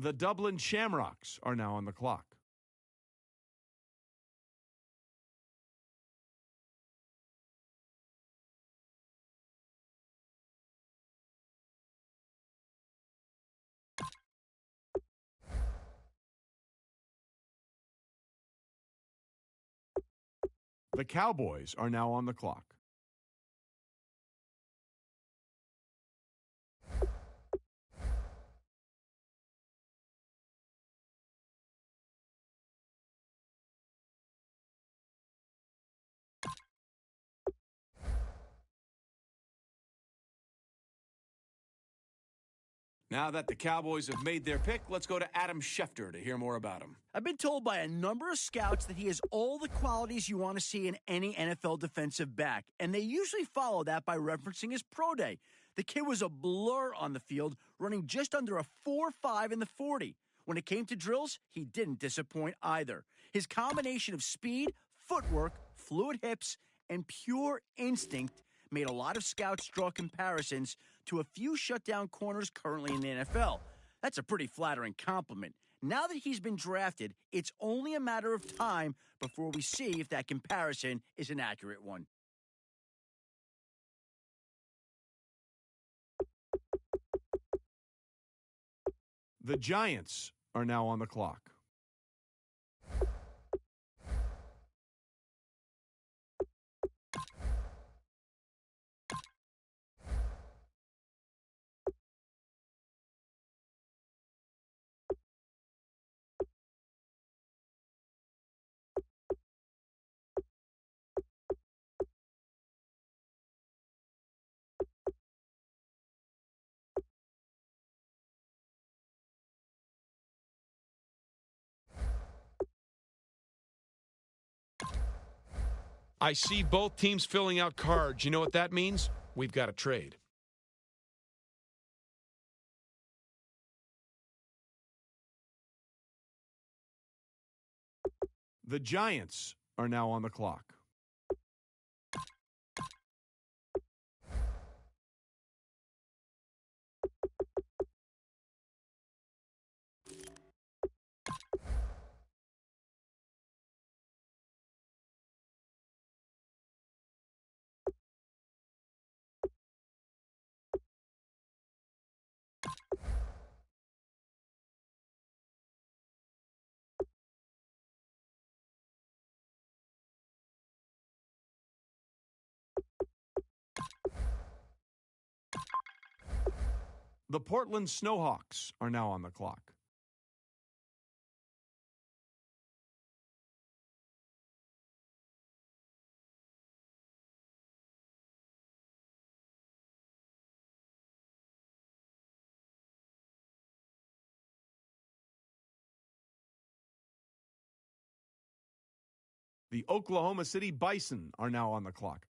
The Dublin Shamrocks are now on the clock. The Cowboys are now on the clock. Now that the Cowboys have made their pick, let's go to Adam Schefter to hear more about him. I've been told by a number of scouts that he has all the qualities you want to see in any NFL defensive back, and they usually follow that by referencing his pro day. The kid was a blur on the field, running just under a 4.5 in the 40. When it came to drills, he didn't disappoint either. His combination of speed, footwork, fluid hips, and pure instinct made a lot of scouts draw comparisons to a few shutdown corners currently in the NFL. That's a pretty flattering compliment. Now that he's been drafted, it's only a matter of time before we see if that comparison is an accurate one. The Giants are now on the clock. I see both teams filling out cards. You know what that means? We've got a trade. The Giants are now on the clock. The Portland Snowhawks are now on the clock. The Oklahoma City Bison are now on the clock.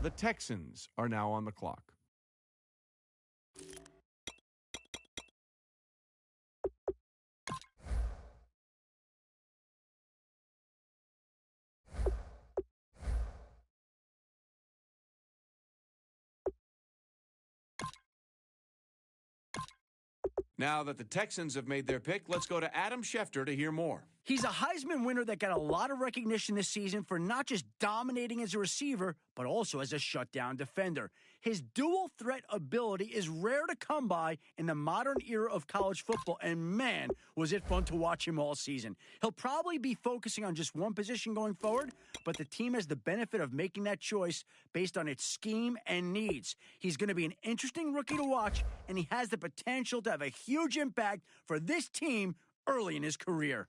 The Texans are now on the clock. Now that the Texans have made their pick, let's go to Adam Schefter to hear more. He's a Heisman winner that got a lot of recognition this season for not just dominating as a receiver, but also as a shutdown defender. His dual threat ability is rare to come by in the modern era of college football, and man, was it fun to watch him all season. He'll probably be focusing on just one position going forward, but the team has the benefit of making that choice based on its scheme and needs. He's going to be an interesting rookie to watch, and he has the potential to have a huge impact for this team early in his career.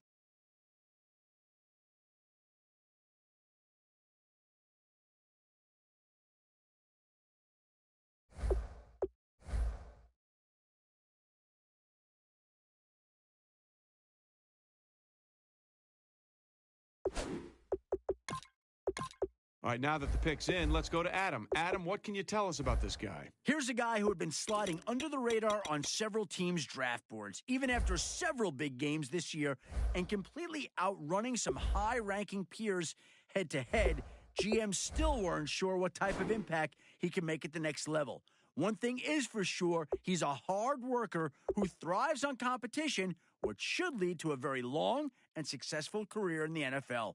All right, now that the pick's in, let's go to Adam. Adam, what can you tell us about this guy? Here's a guy who had been sliding under the radar on several teams' draft boards, even after several big games this year, and completely outrunning some high-ranking peers head-to-head. GMs still weren't sure what type of impact he can make at the next level. One thing is for sure, he's a hard worker who thrives on competition, which should lead to a very long and successful career in the NFL.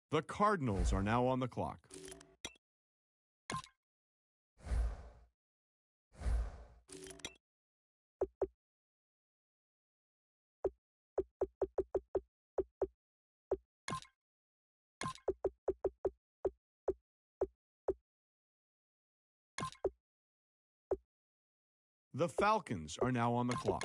The Cardinals are now on the clock. The Falcons are now on the clock.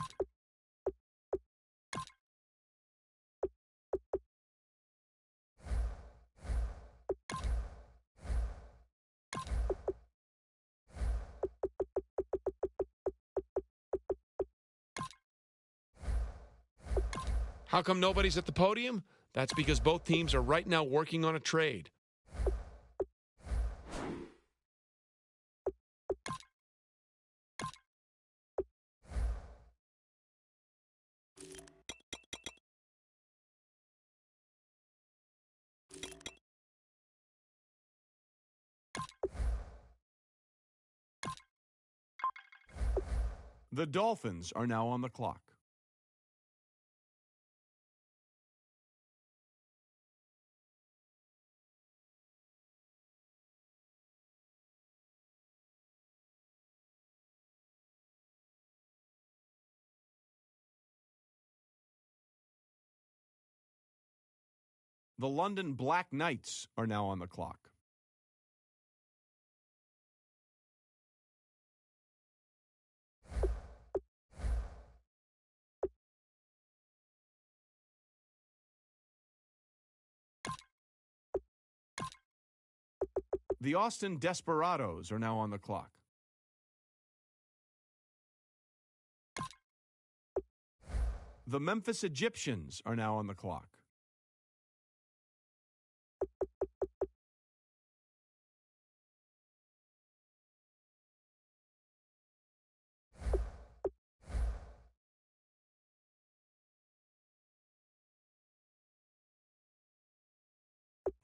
How come nobody's at the podium? That's because both teams are right now working on a trade. The Dolphins are now on the clock. The London Black Knights are now on the clock. The Austin Desperados are now on the clock. The Memphis Egyptians are now on the clock.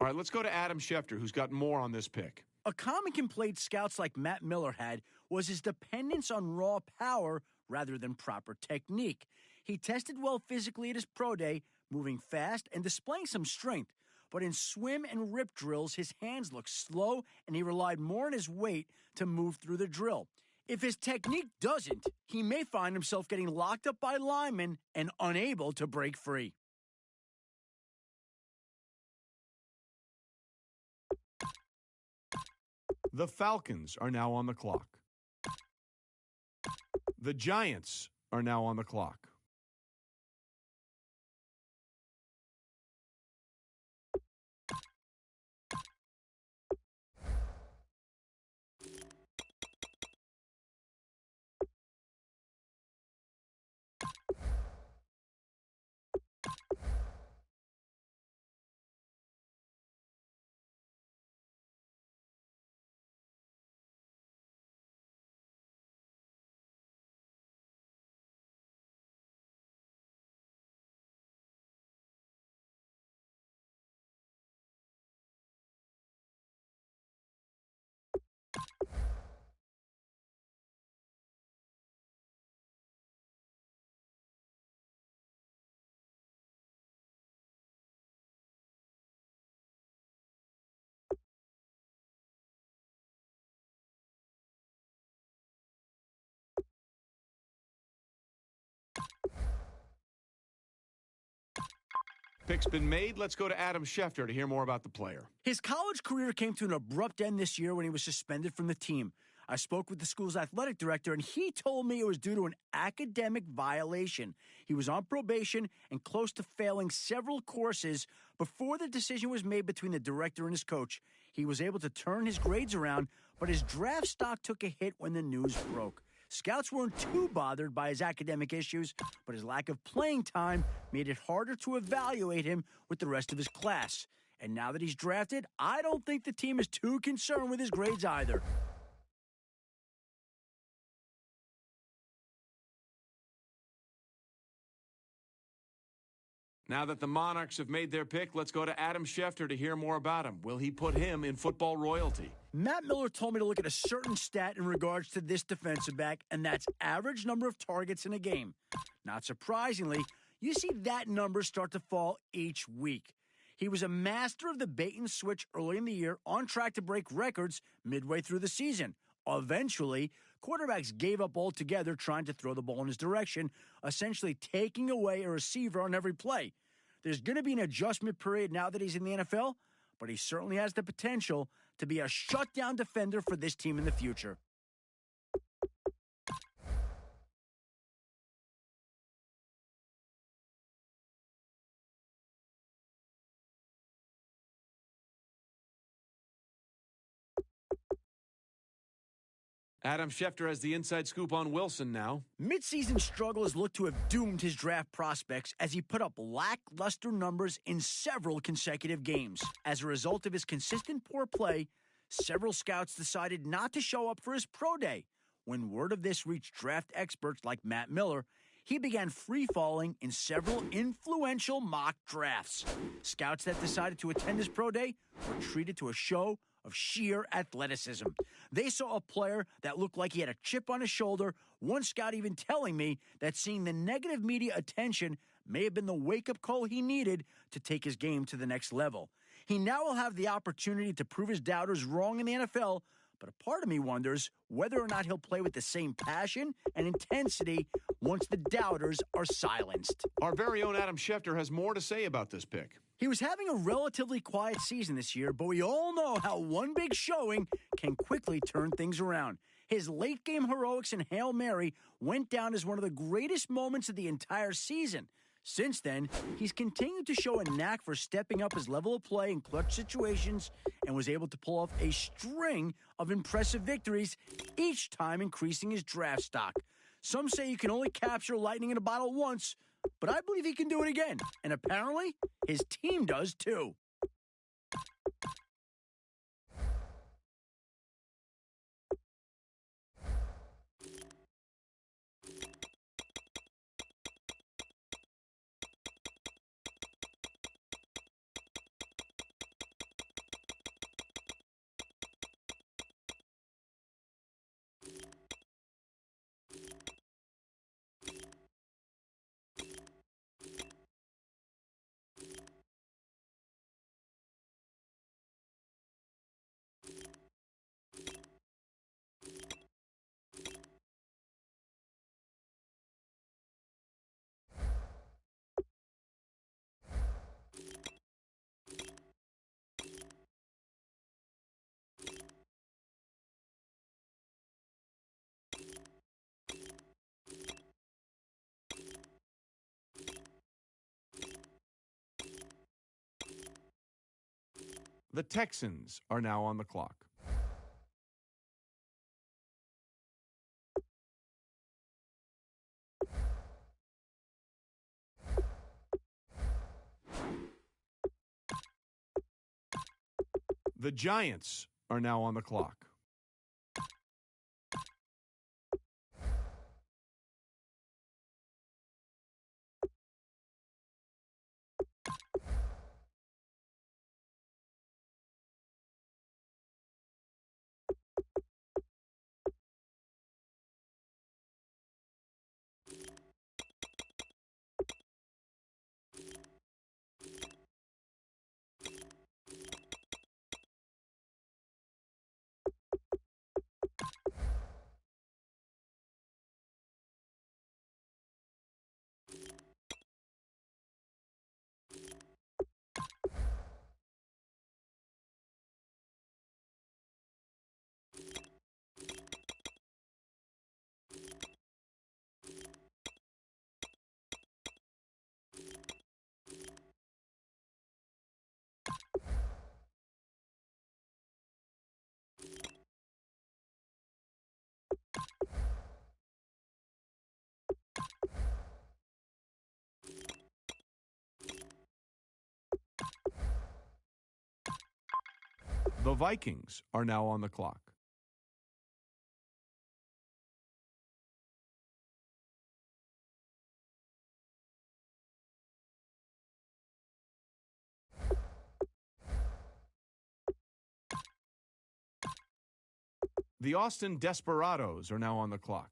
All right, let's go to Adam Schefter, who's got more on this pick. A common complaint scouts like Matt Miller had was his dependence on raw power rather than proper technique. He tested well physically at his pro day, moving fast and displaying some strength. But in swim and rip drills, his hands looked slow and he relied more on his weight to move through the drill. If his technique doesn't, he may find himself getting locked up by linemen and unable to break free. The Falcons are now on the clock. The Giants are now on the clock. Pick's been made. Let's go to Adam Schefter to hear more about the player. His college career came to an abrupt end this year when he was suspended from the team. I spoke with the school's athletic director, and he told me it was due to an academic violation. He was on probation and close to failing several courses before the decision was made between the director and his coach. He was able to turn his grades around, but his draft stock took a hit when the news broke. Scouts weren't too bothered by his academic issues, but his lack of playing time made it harder to evaluate him with the rest of his class. And now that he's drafted, I don't think the team is too concerned with his grades either. Now that the Monarchs have made their pick, let's go to Adam Schefter to hear more about him. Will he put him in football royalty? Matt Miller told me to look at a certain stat in regards to this defensive back, and that's average number of targets in a game. Not surprisingly, you see that number start to fall each week. He was a master of the bait and switch early in the year, on track to break records midway through the season. Eventually, quarterbacks gave up altogether trying to throw the ball in his direction, essentially taking away a receiver on every play. There's going to be an adjustment period now that he's in the NFL, but he certainly has the potential to be a shutdown defender for this team in the future. Adam Schefter has the inside scoop on Wilson now. Midseason struggles look to have doomed his draft prospects as he put up lackluster numbers in several consecutive games. As a result of his consistent poor play, several scouts decided not to show up for his pro day. When word of this reached draft experts like Matt Miller, he began free-falling in several influential mock drafts. Scouts that decided to attend his pro day were treated to a show of sheer athleticism. They saw a player that looked like he had a chip on his shoulder, one scout even telling me that seeing the negative media attention may have been the wake-up call he needed to take his game to the next level. He now will have the opportunity to prove his doubters wrong in the NFL, but a part of me wonders whether or not he'll play with the same passion and intensity once the doubters are silenced. Our very own Adam Schefter has more to say about this pick. He was having a relatively quiet season this year, but we all know how one big showing can quickly turn things around. His late-game heroics and Hail Mary went down as one of the greatest moments of the entire season. Since then, he's continued to show a knack for stepping up his level of play in clutch situations and was able to pull off a string of impressive victories, each time increasing his draft stock. Some say you can only capture lightning in a bottle once, but I believe he can do it again. And apparently, his team does too. The Texans are now on the clock. The Giants are now on the clock. The Vikings are now on the clock. The Austin Desperados are now on the clock.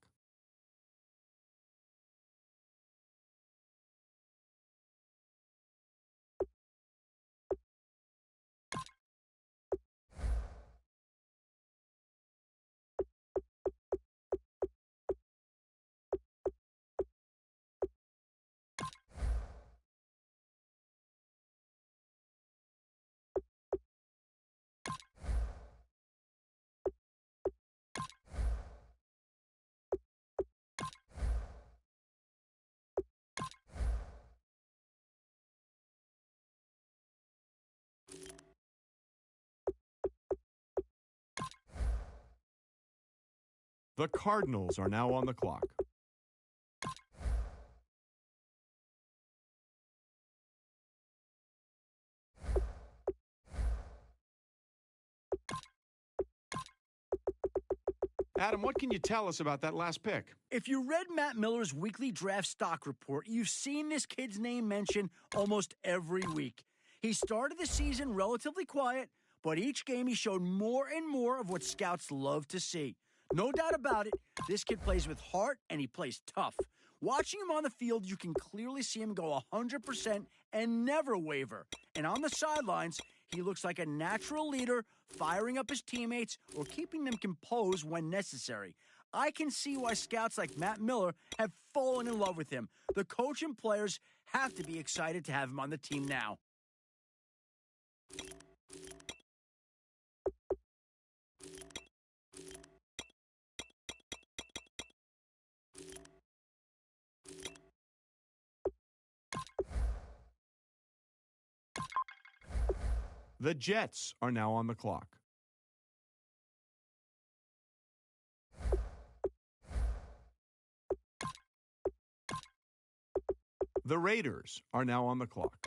The Cardinals are now on the clock. Adam, what can you tell us about that last pick? If you read Matt Miller's weekly draft stock report, you've seen this kid's name mentioned almost every week. He started the season relatively quiet, but each game he showed more and more of what scouts love to see. No doubt about it, this kid plays with heart and he plays tough. Watching him on the field, you can clearly see him go 100% and never waver. And on the sidelines, he looks like a natural leader, firing up his teammates or keeping them composed when necessary. I can see why scouts like Matt Miller have fallen in love with him. The coach and players have to be excited to have him on the team now. The Jets are now on the clock. The Raiders are now on the clock.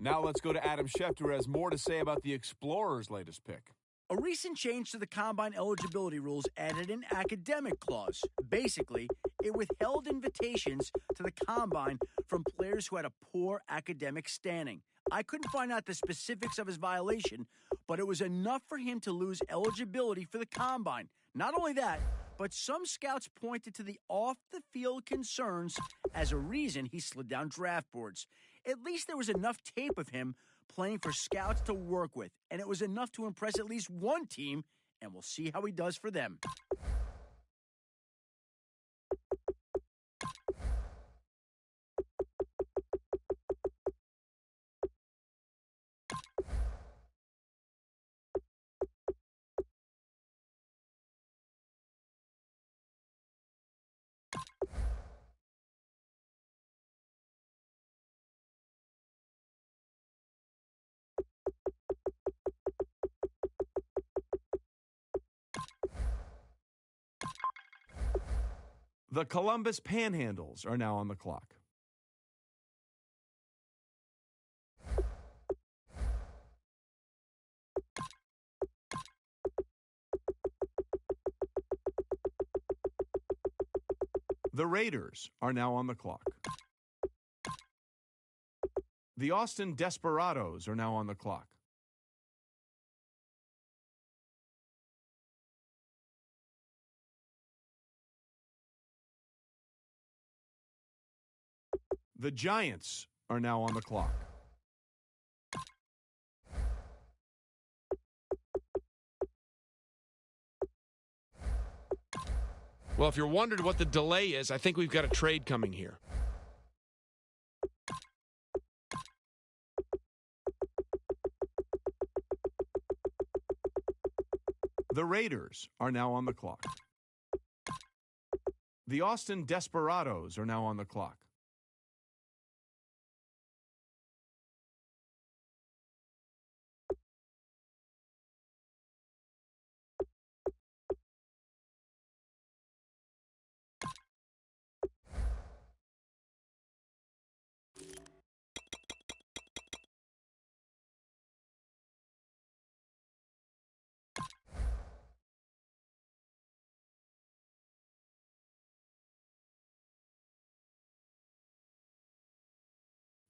Now let's go to Adam Schefter, who has more to say about the Explorers' latest pick. A recent change to the combine eligibility rules added an academic clause. Basically, it withheld invitations to the combine from players who had a poor academic standing. I couldn't find out the specifics of his violation, but it was enough for him to lose eligibility for the combine. Not only that, but some scouts pointed to the off-the-field concerns as a reason he slid down draft boards. At least there was enough tape of him playing for scouts to work with, and it was enough to impress at least one team, and we'll see how he does for them. The Columbus Panhandles are now on the clock. The Raiders are now on the clock. The Austin Desperados are now on the clock. The Giants are now on the clock. Well, if you're wondering what the delay is, I think we've got a trade coming here. The Raiders are now on the clock. The Austin Desperados are now on the clock.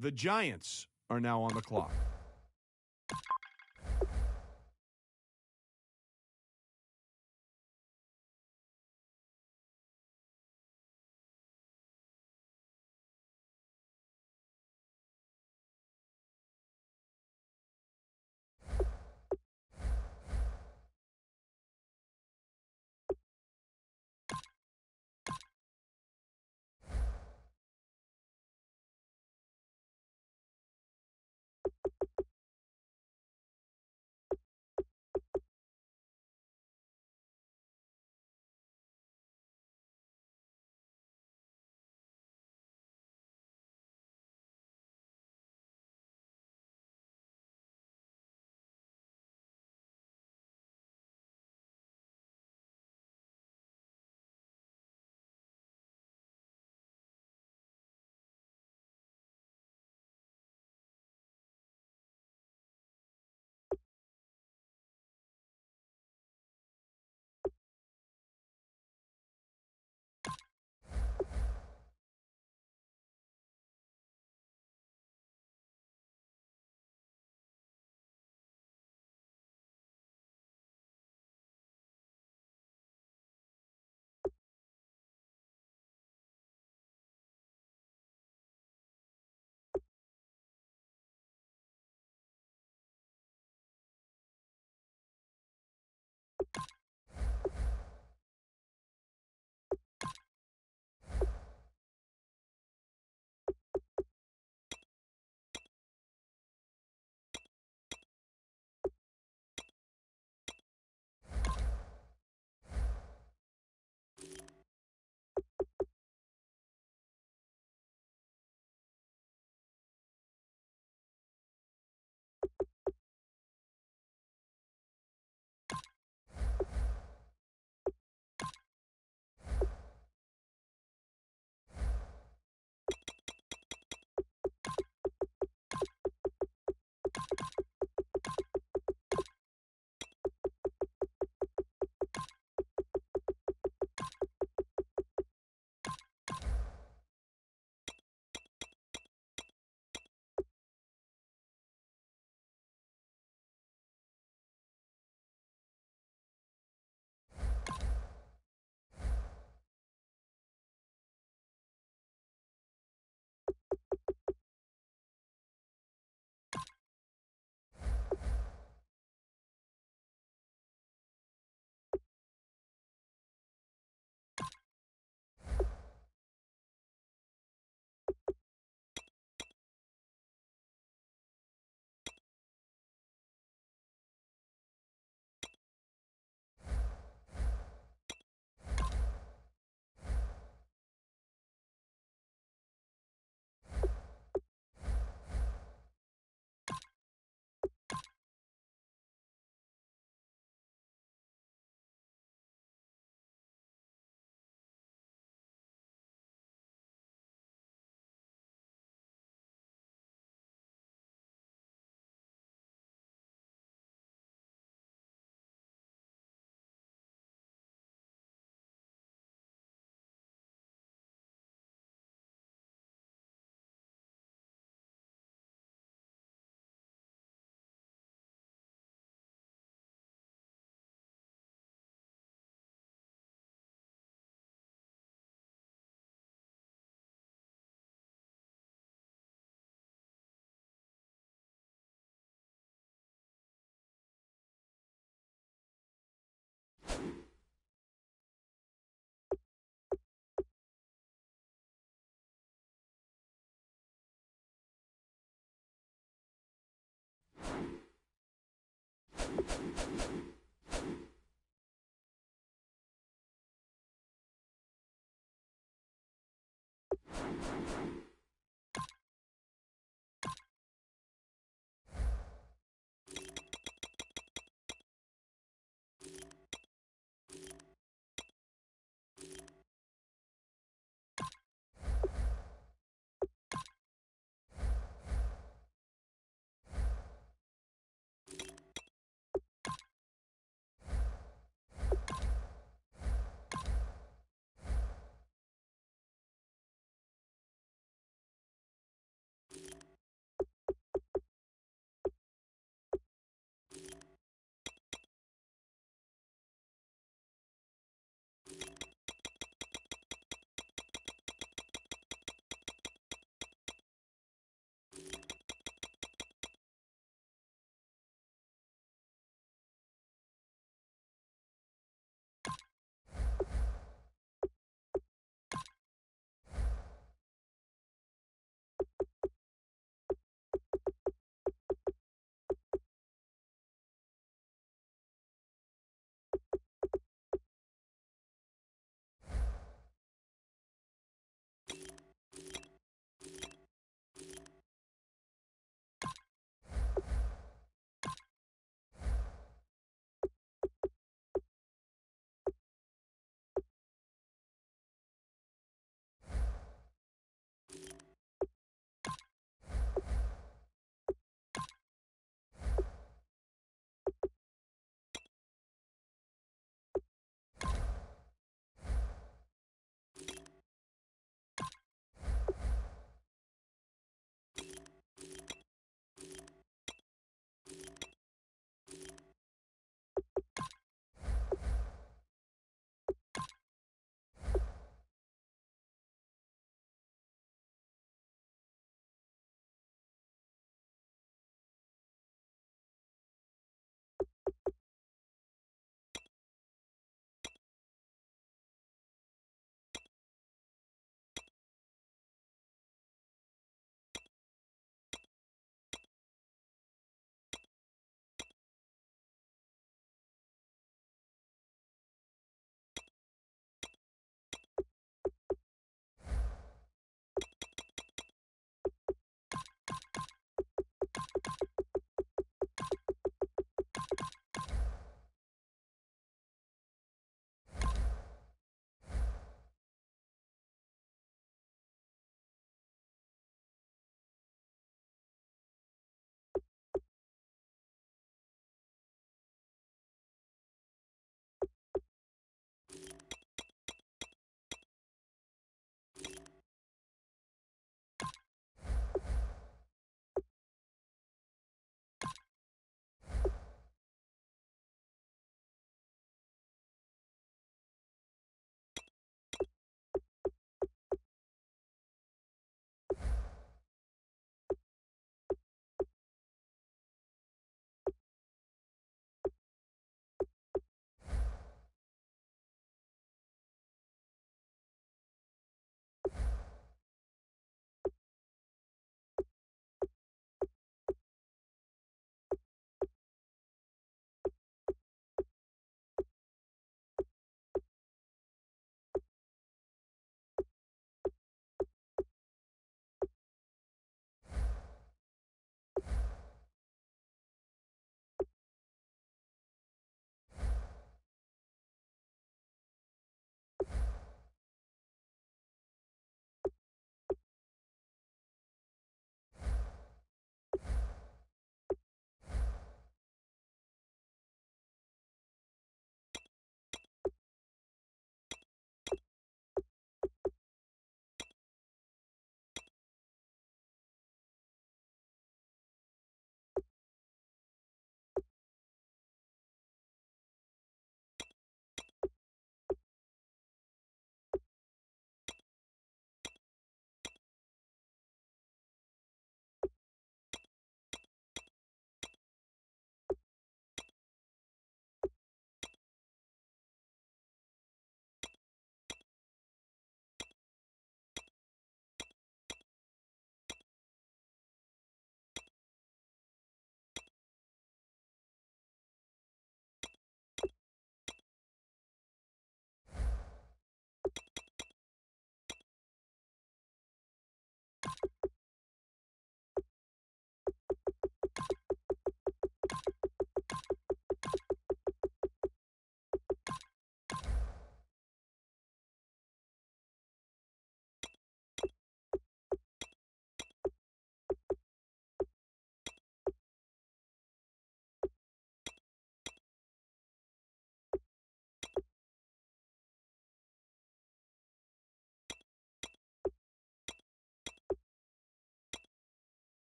The Giants are now on the clock.